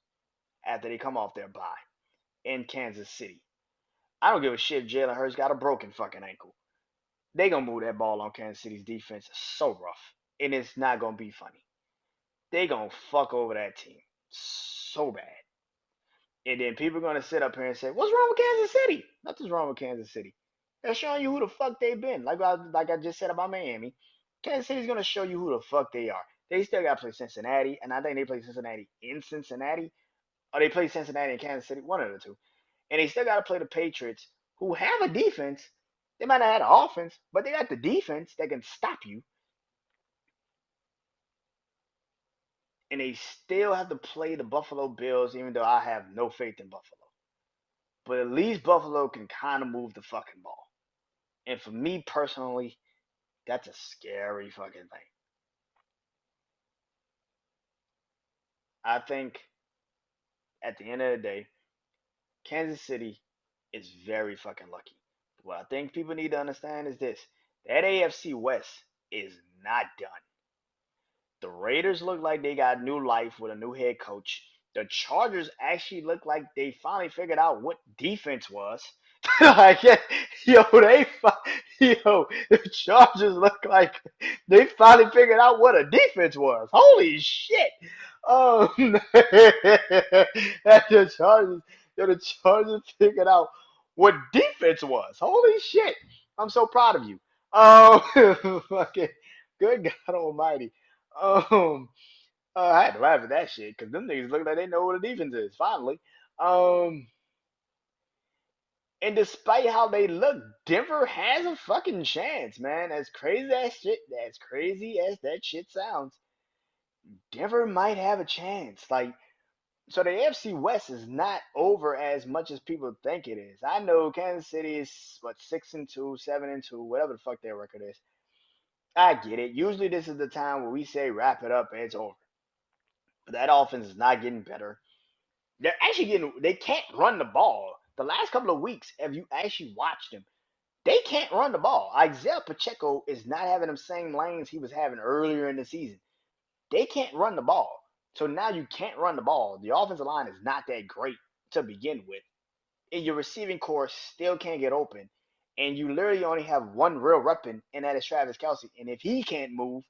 after they come off their bye in Kansas City. I don't give a shit if Jalen Hurts got a broken fucking ankle. They gonna move that ball on Kansas City's defense so rough, and it's not gonna be funny. They gonna fuck over that team so bad. And then people are gonna sit up here and say, "What's wrong with Kansas City?" Nothing's wrong with Kansas City. They're showing you who the fuck they've been. Like I just said about Miami, Kansas City's gonna show you who the fuck they are. They still gotta play Cincinnati, and I think they play Cincinnati in Cincinnati, or they play Cincinnati in Kansas City, one of the two. And they still gotta play the Patriots, who have a defense. They might not have the offense, but they got the defense that can stop you. And they still have to play the Buffalo Bills, even though I have no faith in Buffalo. But at least Buffalo can kind of move the fucking ball. And for me personally, that's a scary fucking thing. I think at the end of the day, Kansas City is very fucking lucky. What I think people need to understand is this: that AFC West is not done. The Raiders look like they got new life with a new head coach. The Chargers actually look like they finally figured out what defense was. Like, the Chargers look like they finally figured out what a defense was. Holy shit! The Chargers, the Chargers figured out what defense was. Holy shit! I'm so proud of you. Fucking good God Almighty. Um, I had to laugh at that shit because them niggas look like they know what a defense is. Finally, um, and despite how they look, Denver has a fucking chance, man. As crazy as that shit sounds, Denver might have a chance. Like, so the AFC West is not over as much as people think it is. I know Kansas City is what 6-2, 7-2, whatever the fuck their record is. I get it. Usually this is the time where we say wrap it up and it's over. But that offense is not getting better. They can't run the ball. The last couple of weeks, if you actually watched them, they can't run the ball. Isaiah Pacheco is not having the same lanes he was having earlier in the season. They can't run the ball. So now you can't run the ball. The offensive line is not that great to begin with. And your receiving core still can't get open. And you literally only have one real weapon, and that is Travis Kelce. And if he can't move,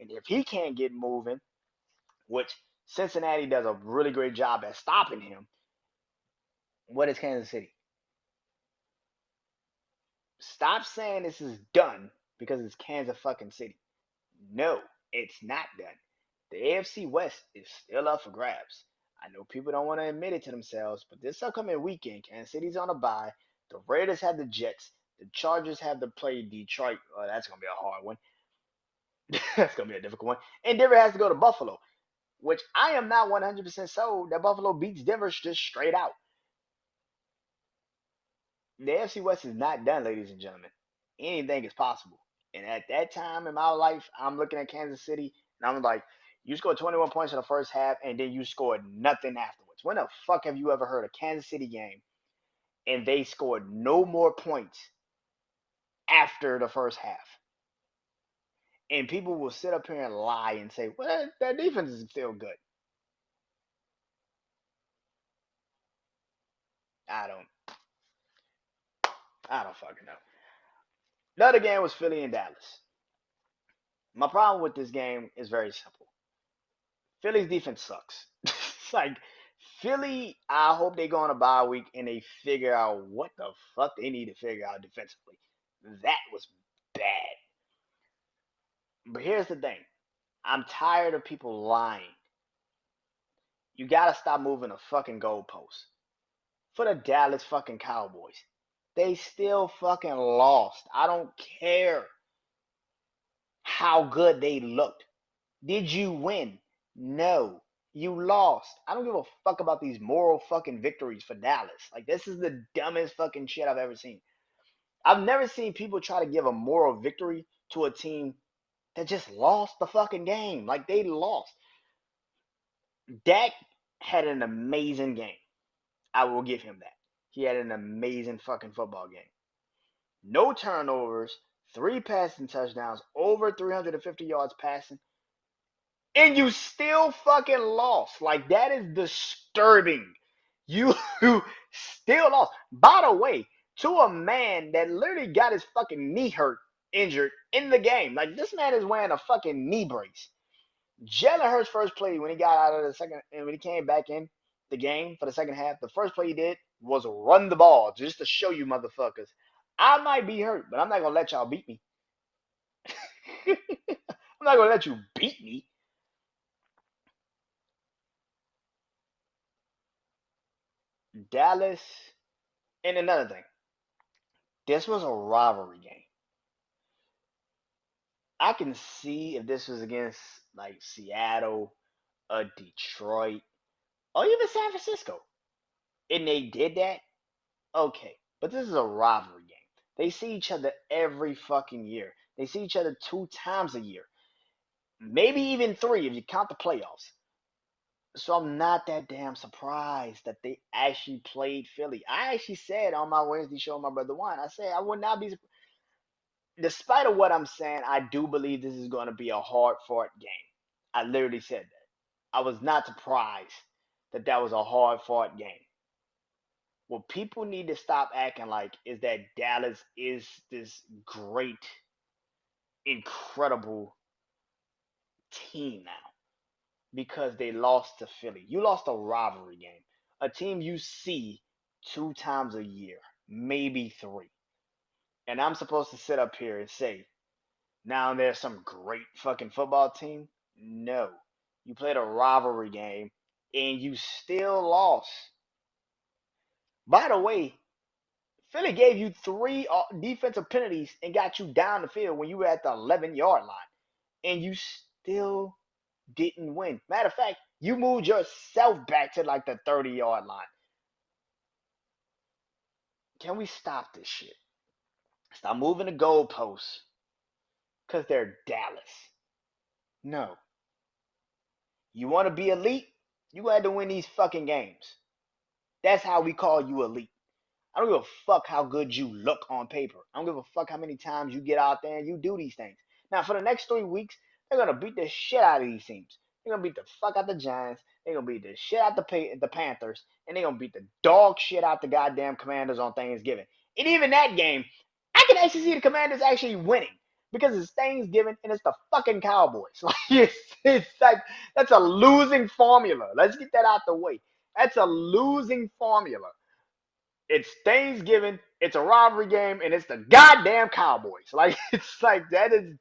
and if he can't get moving, which Cincinnati does a really great job at stopping him, what is Kansas City? Stop saying this is done because it's Kansas fucking City. No, it's not done. The AFC West is still up for grabs. I know people don't want to admit it to themselves, but this upcoming weekend, Kansas City's on a bye. The Raiders have the Jets. The Chargers have to play Detroit. Oh, that's gonna be a hard one. That's gonna be a difficult one. And Denver has to go to Buffalo, which I am not 100% sold that Buffalo beats Denver just straight out. The AFC West is not done, ladies and gentlemen. Anything is possible. And at that time in my life, I'm looking at Kansas City and I'm like, you scored 21 points in the first half and then you scored nothing afterwards. When the fuck have you ever heard a Kansas City game and they scored no more points after the first half? And people will sit up here and lie and say, well, that defense is still good. I don't, I don't fucking know. The other game was Philly and Dallas. My problem with this game is very simple. Philly's defense sucks. It's like Philly, I hope they go on a bye week and they figure out what the fuck they need to figure out defensively. That was bad. But here's the thing. I'm tired of people lying. You gotta stop moving the fucking goalposts. For the Dallas fucking Cowboys. They still fucking lost. I don't care how good they looked. Did you win? No. You lost. I don't give a fuck about these moral fucking victories for Dallas. Like, this is the dumbest fucking shit I've ever seen. I've never seen people try to give a moral victory to a team that just lost the fucking game. Like, they lost. Dak had an amazing game. I will give him that. he had an amazing fucking football game. No turnovers, three passing touchdowns, over 350 yards passing, and you still fucking lost. Like, that is disturbing. You still lost. By the way, to a man that literally got his fucking knee injured in the game. Like, this man is wearing a fucking knee brace. Jalen Hurts' first play when he got out of the second, and when he came back in the game for the second half, the first play he did was run the ball just to show you motherfuckers. I might be hurt, but I'm not gonna let y'all beat me. I'm not gonna let you beat me. Dallas, and another thing, this was a rivalry game. I can see if this was against like Seattle, Detroit, or even San Francisco, and they did that, okay. But this is a rivalry game. They see each other every fucking year. They see each other two times a year, maybe even three if you count the playoffs. So I'm not that damn surprised that they actually played Philly. I actually said on my Wednesday show, my brother Juan, I said I would not be, despite of what I'm saying, I do believe this is going to be a hard fought game. I literally said that. I was not surprised that that was a hard fought game. What people need to stop acting like is that Dallas is this great, incredible team now because they lost to Philly. You lost a rivalry game, a team you see two times a year, maybe three. And I'm supposed to sit up here and say, now there's some great fucking football team? No. You played a rivalry game and you still lost. By the way, Philly gave you three defensive penalties and got you down the field when you were at the 11-yard line, and you still didn't win. Matter of fact, you moved yourself back to like the 30-yard line. Can we stop this shit? Stop moving the goalposts because they're Dallas. No. You want to be elite? You had to win these fucking games. That's how we call you elite. I don't give a fuck how good you look on paper. I don't give a fuck how many times you get out there and you do these things. Now, for the next 3 weeks, they're gonna beat the shit out of these teams. They're gonna beat the fuck out the Giants. They're gonna beat the shit out the Panthers, and they're gonna beat the dog shit out the goddamn Commanders on Thanksgiving. And even that game, I can actually see the Commanders actually winning because it's Thanksgiving and it's the fucking Cowboys. Like it's like that's a losing formula. Let's get that out the way. That's a losing formula. It's Thanksgiving, it's a rivalry game, and it's the goddamn Cowboys. Like it's like that is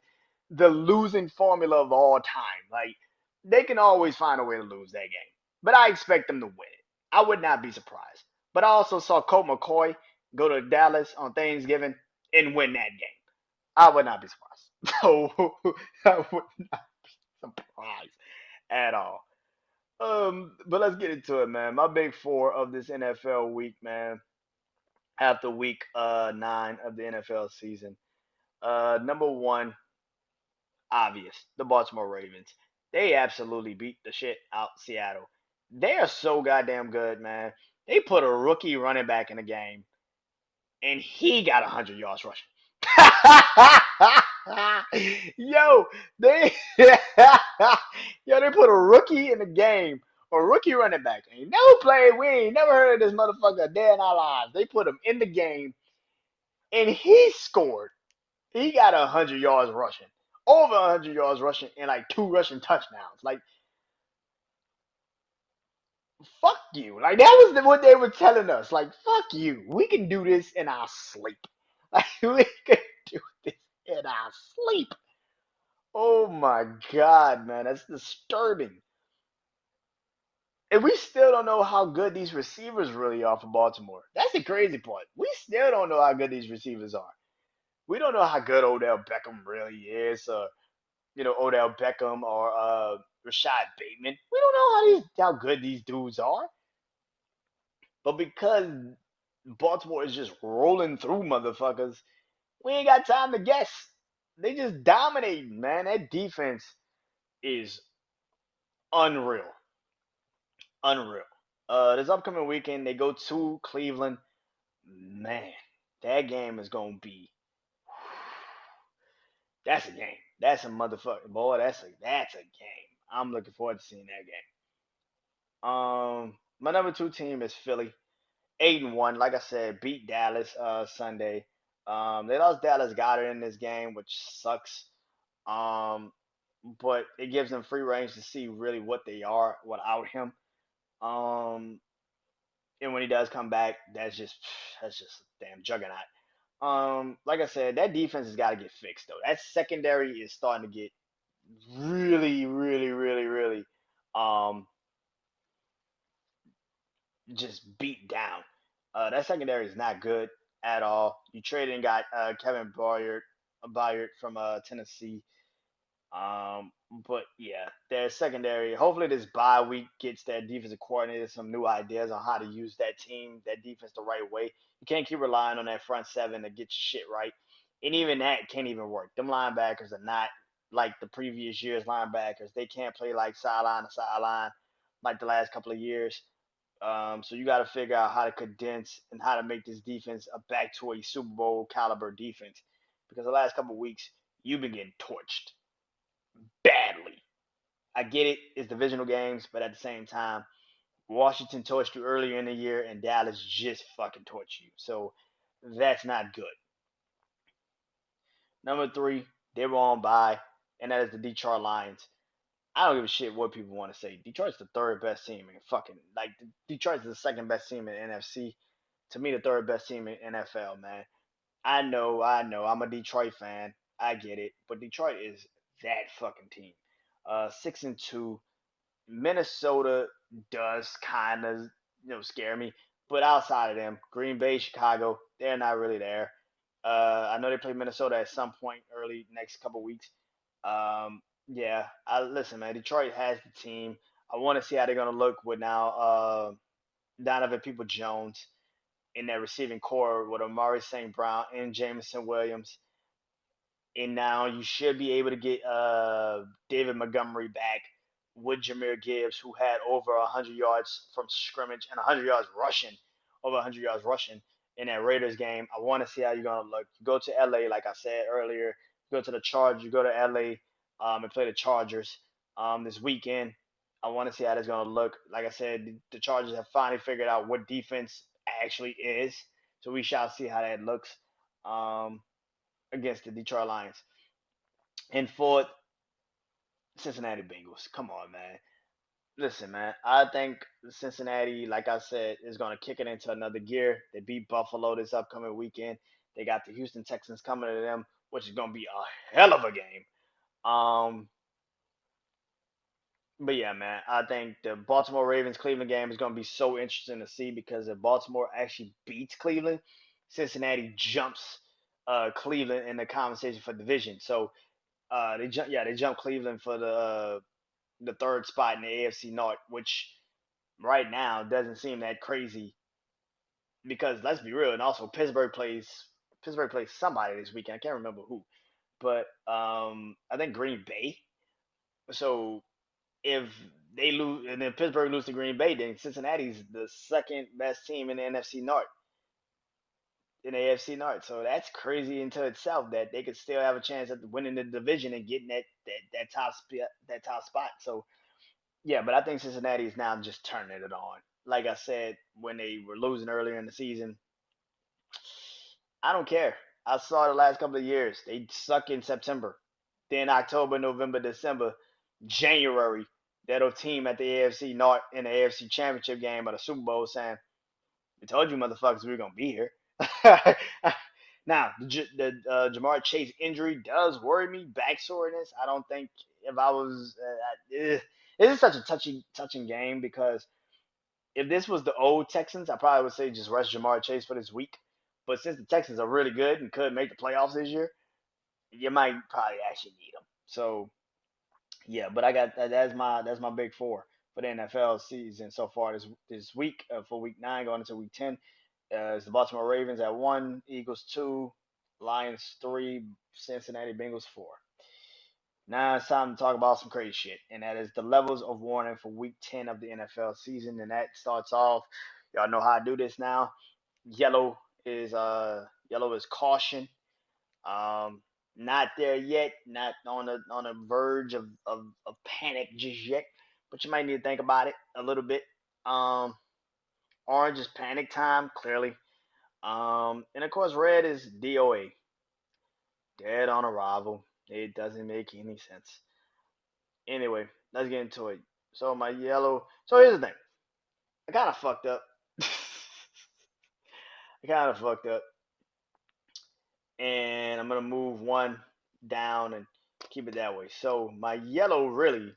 the losing formula of all time. Like they can always find a way to lose that game. But I expect them to win it. I would not be surprised. But I also saw Colt McCoy go to Dallas on Thanksgiving and win that game. I would not be surprised. So I would not be surprised at all. But let's get into it, man. My big four of this NFL week, man, after week 9 of the NFL season. Number one, obvious, the Baltimore Ravens. They absolutely beat the shit out Seattle. They are so goddamn good, man. They put a rookie running back in the game, and he got 100 yards rushing. Yo, they yo, they put a rookie in the game, a rookie running back. Ain't never played. We ain't never heard of this motherfucker a day in our lives. They put him in the game, and he scored. He got 100 yards rushing, over 100 yards rushing, and like two rushing touchdowns. Like fuck you. Like that was what they were telling us. Like fuck you. We can do this in our sleep. Like we can do this in our sleep. Oh my god, man, that's disturbing. And we still don't know how good these receivers really are for Baltimore. That's the crazy part. We still don't know how good these receivers are. We don't know how good Odell Beckham really is. Odell Beckham or Rashad Bateman. We don't know how good these dudes are. But because Baltimore is just rolling through motherfuckers, we ain't got time to guess. They just dominating, man. That defense is unreal. Unreal. This upcoming weekend they go to Cleveland. Man, that game is gonna be. That's a game. That's a motherfucking boy. That's a game. I'm looking forward to seeing that game. My number two team is Philly. 8-1. Like I said, beat Dallas Sunday. They lost Dallas Goddard in this game, which sucks. Um, but it gives them free range to see really what they are without him. Um, and when he does come back, that's just a damn juggernaut. Like I said, that defense has got to get fixed though. That secondary is starting to get really, really, really, really, um, just beat down. That secondary is not good at all. You traded and got Kevin Byard from Tennessee. Um, but yeah, their secondary. Hopefully, this bye week gets that defensive coordinator some new ideas on how to use that team, that defense the right way. You can't keep relying on that front seven to get your shit right, and even that can't even work. Them linebackers are not like the previous year's linebackers. They can't play like sideline to sideline like the last couple of years. So you got to figure out how to condense and how to make this defense a back to a Super Bowl caliber defense. Because the last couple of weeks you've been getting torched badly. I get it, it's divisional games, but at the same time, Washington torched you earlier in the year, and Dallas just fucking torched you. So that's not good. Number three, they were on by, and that is the Detroit Lions. I don't give a shit what people want to say. Detroit's the third best team in fucking like Detroit's the second best team in NFC. To me, the third best team in NFL, man. I know. I'm a Detroit fan. I get it, but Detroit is that fucking team. 6-2. Minnesota does kind of scare me, but outside of them, Green Bay, Chicago, they're not really there. I know they play Minnesota at some point early next couple weeks. Yeah, I listen, man. Detroit has the team. I want to see how they're gonna look with now Donovan People Jones in that receiving core with Amari St. Brown and Jameson Williams. And now you should be able to get David Montgomery back with Jameer Gibbs, who had over 100 yards from scrimmage and 100 yards rushing, over 100 yards rushing in that Raiders game. I want to see how you're gonna look. You go to LA, like I said earlier. You go to the Chargers. You go to LA and play the Chargers this weekend. I want to see how that's gonna look. Like I said, the Chargers have finally figured out what defense actually is, so we shall see how that looks. Um, Against the Detroit Lions. And fourth, Cincinnati Bengals. Come on, man. Listen, man. I think Cincinnati, like I said, is going to kick it into another gear. They beat Buffalo this upcoming weekend. They got the Houston Texans coming to them, which is going to be a hell of a game. Um, but yeah, man, I think the Baltimore Ravens Cleveland game is going to be so interesting to see because if Baltimore actually beats Cleveland, Cincinnati jumps Cleveland in the conversation for division. So they jumped Cleveland for the third spot in the AFC North, which right now doesn't seem that crazy because let's be real, and also Pittsburgh plays somebody this weekend. I can't remember who, but I think Green Bay. So if they lose and then Pittsburgh lose to Green Bay, then Cincinnati's the second best team in the NFC North in the AFC North. So that's crazy into itself that they could still have a chance at winning the division and getting that top spot. So yeah, but I think Cincinnati is now just turning it on. Like I said, when they were losing earlier in the season, I don't care. I saw the last couple of years. They suck in September. Then October, November, December, January, that'll team at the AFC North in the AFC Championship game or the Super Bowl saying, we told you motherfuckers we were going to be here. Now, Jamar Chase injury does worry me. Back soreness. I don't think if I was. This is such a touching game because if this was the old Texans, I probably would say just rest Jamar Chase for this week. But since the Texans are really good and could make the playoffs this year, you might probably actually need them. So yeah, but I got that's my big four for the NFL season so far this week for week 9 going into week 10. It's the Baltimore Ravens at 1, Eagles 2, Lions 3, Cincinnati Bengals 4. Now it's time to talk about some crazy shit, and that is the levels of warning for Week 10 of the NFL season. And that starts off, y'all know how I do this now. Yellow is yellow is caution. Um, not there yet, not on the verge of panic just yet, but you might need to think about it a little bit. Um, orange is panic time, clearly. And of course, red is DOA, dead on arrival. It doesn't make any sense. Anyway, let's get into it. So my yellow. So here's the thing. I kind of fucked up. I kind of fucked up, and I'm gonna move one down and keep it that way. So my yellow, really,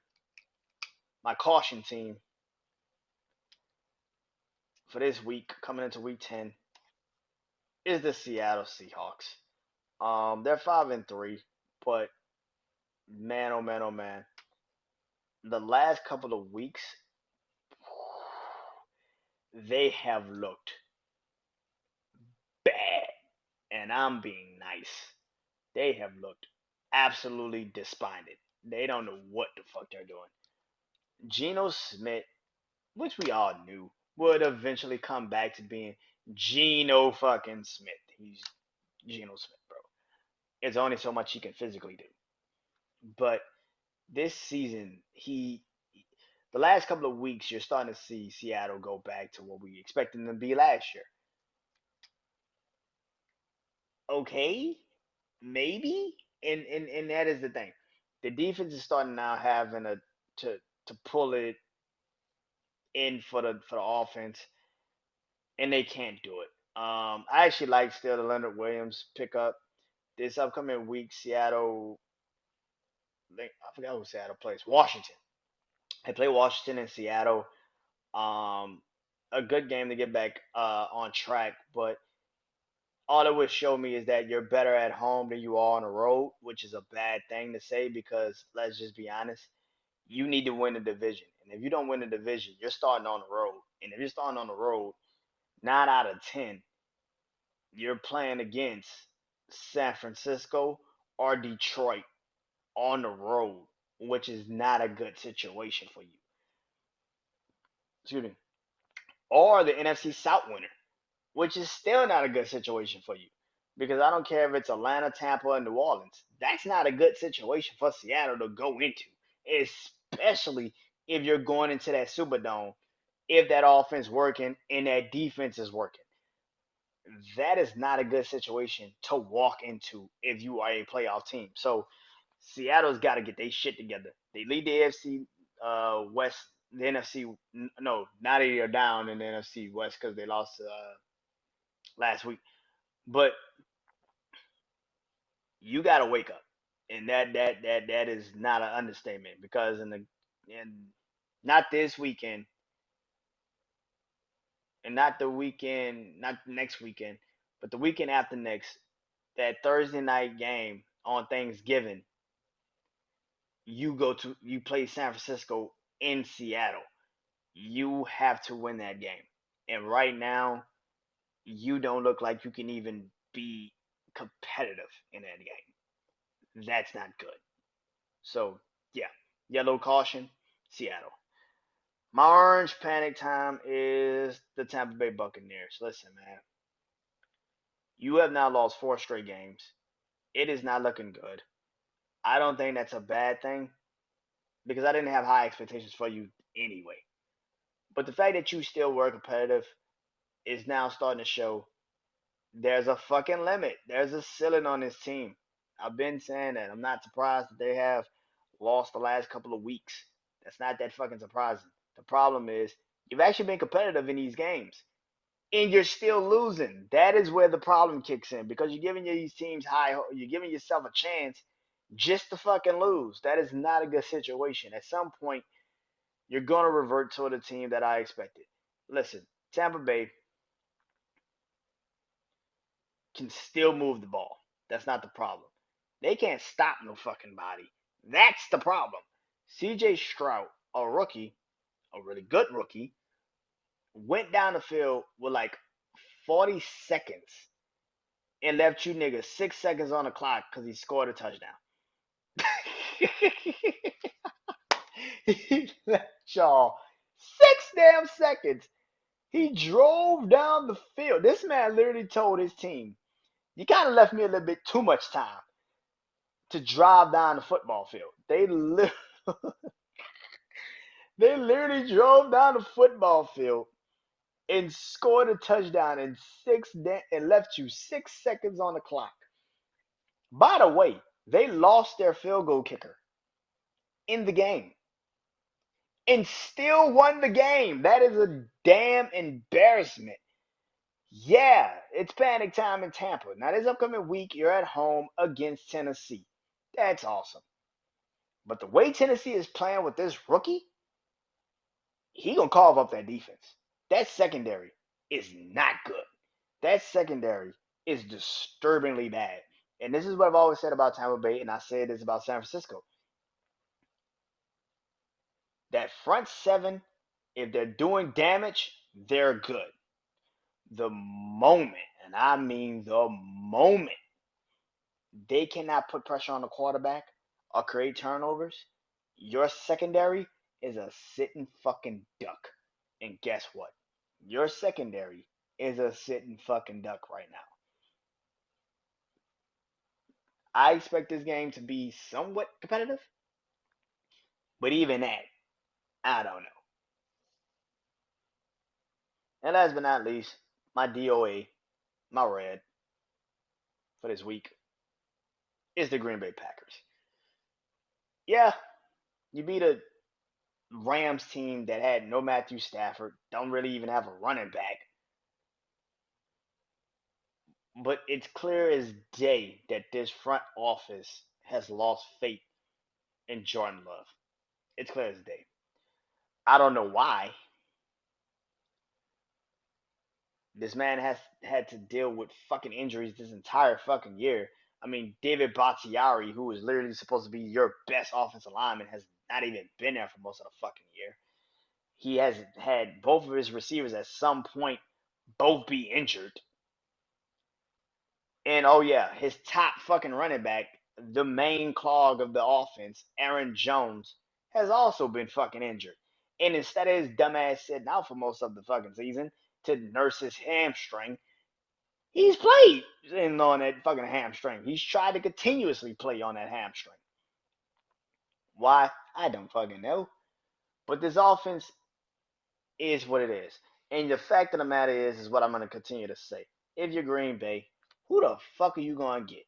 my caution team for this week, coming into week 10, is the Seattle Seahawks. They're 5-3, but man, oh man, oh man, the last couple of weeks they have looked bad, and I'm being nice. They have looked absolutely despondent. They don't know what the fuck they're doing. Geno Smith, which we all knew, would eventually come back to being Geno fucking Smith. He's Geno Smith, bro. It's only so much he can physically do. But this season, the last couple of weeks, you're starting to see Seattle go back to what we expected them to be last year. Okay, maybe, and that is the thing. The defense is starting now having to to pull it in for the offense, and they can't do it. I actually like still the Leonard Williams pickup this upcoming week. Seattle, I forgot who Seattle plays. Washington. They play Washington and Seattle. Um, a good game to get back on track, but all it would show me is that you're better at home than you are on the road, which is a bad thing to say because let's just be honest, you need to win the division. And if you don't win the division, you're starting on the road. And if you're starting on the road, 9 out of 10, you're playing against San Francisco or Detroit on the road, which is not a good situation for you. Excuse me. Or the NFC South winner, which is still not a good situation for you. Because I don't care if it's Atlanta, Tampa, and New Orleans. That's not a good situation for Seattle to go into, especially if you're going into that Superdome, if that offense working and that defense is working. That is not a good situation to walk into if you are a playoff team. So Seattle's got to get their shit together. They lead the AFC West, the NFC. No, not they are down in the NFC West because they lost last week. But you got to wake up, and that is not an understatement because in not this weekend and not the weekend, not next weekend, but the weekend after next, that Thursday night game on Thanksgiving, you play San Francisco in Seattle. You have to win that game, and right now you don't look like you can even be competitive in that game. That's not good. So yeah, yellow caution, Seattle. My orange panic time is the Tampa Bay Buccaneers. Listen, man, you have now lost 4 straight games. It is not looking good. I don't think that's a bad thing because I didn't have high expectations for you anyway. But the fact that you still were competitive is now starting to show there's a fucking limit. There's a ceiling on this team. I've been saying that. I'm not surprised that they have lost the last couple of weeks. That's not that fucking surprising. The problem is you've actually been competitive in these games and you're still losing. That is where the problem kicks in because you're giving these teams you're giving yourself a chance just to fucking lose. That is not a good situation. At some point, you're going to revert to the team that I expected. Listen, Tampa Bay can still move the ball. That's not the problem. They can't stop no fucking body. That's the problem. CJ Stroud, a rookie, a really good rookie, went down the field with like 40 seconds and left you niggas 6 seconds on the clock because he scored a touchdown. He left y'all 6 damn seconds He drove down the field. This man literally told his team, "You kind of left me a little bit too much time to drive down the football field." They literally drove down the football field and scored a touchdown in and left you 6 seconds on the clock. By the way, they lost their field goal kicker in the game and still won the game. That is a damn embarrassment. Yeah, it's panic time in Tampa. Now, this upcoming week, you're at home against Tennessee. That's awesome. But the way Tennessee is playing with this rookie, he gonna carve up that defense. That secondary is not good. That secondary is disturbingly bad. And this is what I've always said about Tampa Bay, and I say this about San Francisco. That front seven, if they're doing damage, they're good. The moment, and I mean the moment, they cannot put pressure on the quarterback or create turnovers, your secondary is a sitting fucking duck. And guess what? Your secondary is a sitting fucking duck right now. I expect this game to be somewhat competitive, but even that, I don't know. And last but not least, my DOA, my red for this week is the Green Bay Packers. Yeah, you beat a Rams team that had no Matthew Stafford, don't really even have a running back. But it's clear as day that this front office has lost faith in Jordan Love. It's clear as day. I don't know why. This man has had to deal with fucking injuries this entire fucking year. I mean, David Bakhtiari, who was literally supposed to be your best offensive lineman, has not even been there for most of the fucking year. He has had both of his receivers at some point both be injured. And oh yeah, his top fucking running back, the main clog of the offense, Aaron Jones, has also been fucking injured. And instead of his dumbass sitting out for most of the fucking season to nurse his hamstring, he's played in on that fucking hamstring. He's tried to continuously play on that hamstring. Why? I don't fucking know. But this offense is what it is. And the fact of the matter is what I'm going to continue to say. If you're Green Bay, who the fuck are you going to get?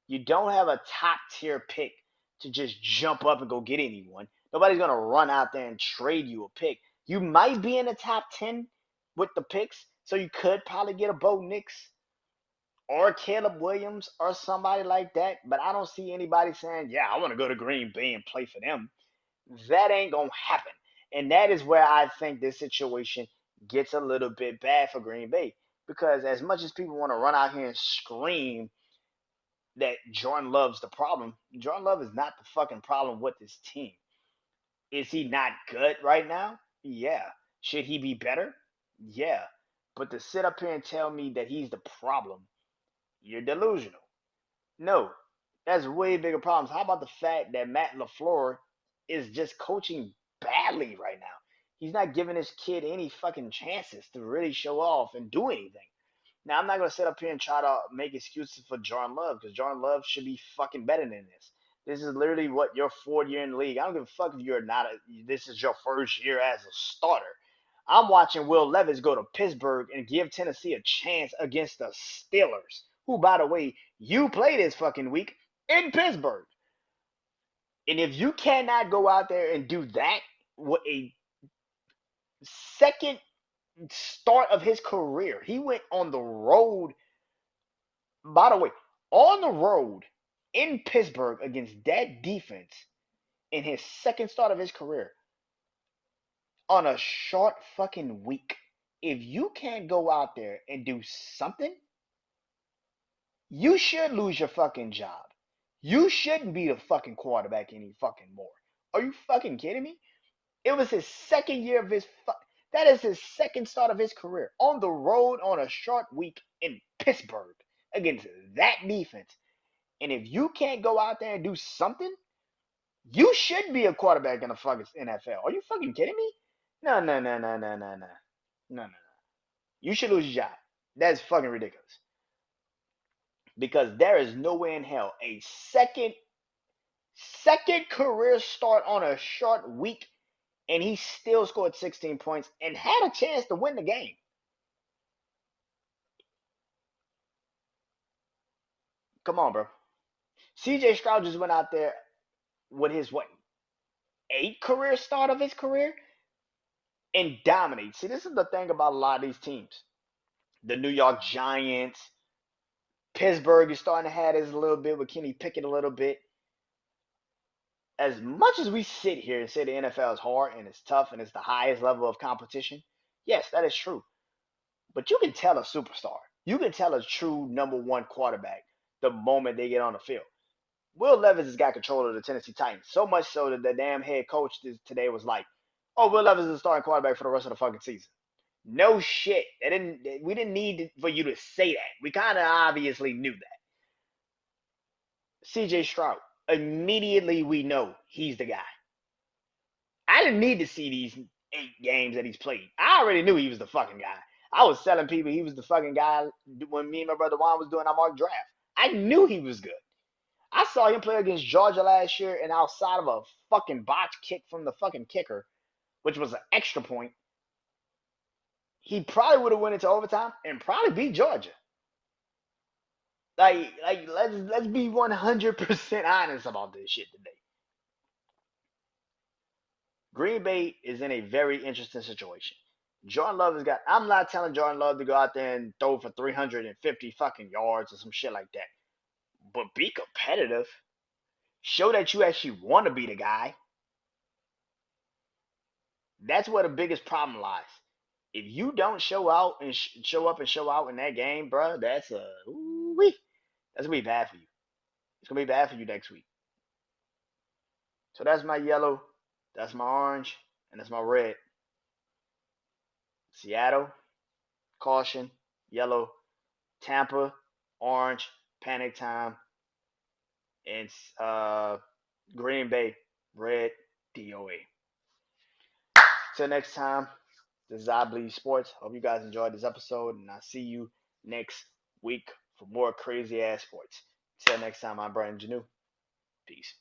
You don't have a top tier pick to just jump up and go get anyone. Nobody's going to run out there and trade you a pick. You might be in the top 10 with the picks, so you could probably get a Bo Nix or Caleb Williams or somebody like that. But I don't see anybody saying, yeah, I want to go to Green Bay and play for them. That ain't going to happen. And that is where I think this situation gets a little bit bad for Green Bay. Because as much as people want to run out here and scream that Jordan Love's the problem, Jordan Love is not the fucking problem with this team. Is he not good right now? Yeah. Should he be better? Yeah. But to sit up here and tell me that he's the problem, you're delusional. No, that's way bigger problems. How about the fact that Matt LaFleur is just coaching badly right now? He's not giving his kid any fucking chances to really show off and do anything. Now, I'm not going to sit up here and try to make excuses for Jordan Love because Jordan Love should be fucking better than this. This is literally what your fourth year in the league. I don't give a fuck if you're not this is your first year as a starter. I'm watching Will Levis go to Pittsburgh and give Tennessee a chance against the Steelers, who, by the way, you play this fucking week in Pittsburgh. And if you cannot go out there and do that with a second start of his career, he went on the road. By the way, on the road in Pittsburgh against that defense in his second start of his career on a short fucking week. If you can't go out there and do something, you should lose your fucking job. You shouldn't be the fucking quarterback any fucking more. Are you fucking kidding me? It was his second year of his that is his second start of his career on the road on a short week in Pittsburgh against that defense. And if you can't go out there and do something, you should be a quarterback in the fucking NFL. Are you fucking kidding me? No, no, no, no, no, no, no, no, no. You should lose your job. That's fucking ridiculous. Because there is no way in hell a second career start on a short week and he still scored 16 points and had a chance to win the game. Come on, bro. CJ Stroud just went out there with his what, eighth career start of his career and dominates. See, this is the thing about a lot of these teams. The New York Giants, Pittsburgh is starting to have this a little bit with Kenny Pickett a little bit. As much as we sit here and say the NFL is hard and it's tough and it's the highest level of competition, yes, that is true. But you can tell a superstar. You can tell a true number one quarterback the moment they get on the field. Will Levis has got control of the Tennessee Titans. So much so that the damn head coach today was like, "Oh, Will Levis is the starting quarterback for the rest of the fucking season." No shit. We didn't need for you to say that. We kind of obviously knew that. CJ Stroud. Immediately we know he's the guy. I didn't need to see these 8 games that he's played. I already knew he was the fucking guy. I was telling people he was the fucking guy when me and my brother Juan was doing our mock draft. I knew he was good. I saw him play against Georgia last year, and outside of a fucking botch kick from the fucking kicker, which was an extra point, he probably would have went into overtime and probably beat Georgia. Let's be 100% honest about this shit today. Green Bay is in a very interesting situation. Jordan Love has got. I'm not telling Jordan Love to go out there and throw for 350 fucking yards or some shit like that. But be competitive. Show that you actually want to be the guy. That's where the biggest problem lies. If you don't show out and show up and show out in that game, bro, that's that's gonna be bad for you. It's gonna be bad for you next week. So that's my yellow, that's my orange, and that's my red. Seattle, caution, yellow. Tampa, orange, panic time, and Green Bay, red, DOA. Till next time, this is I Believe Sports. Hope you guys enjoyed this episode, and I'll see you next week for more crazy ass sports. Till next time, I'm Brandon Janeau. Peace.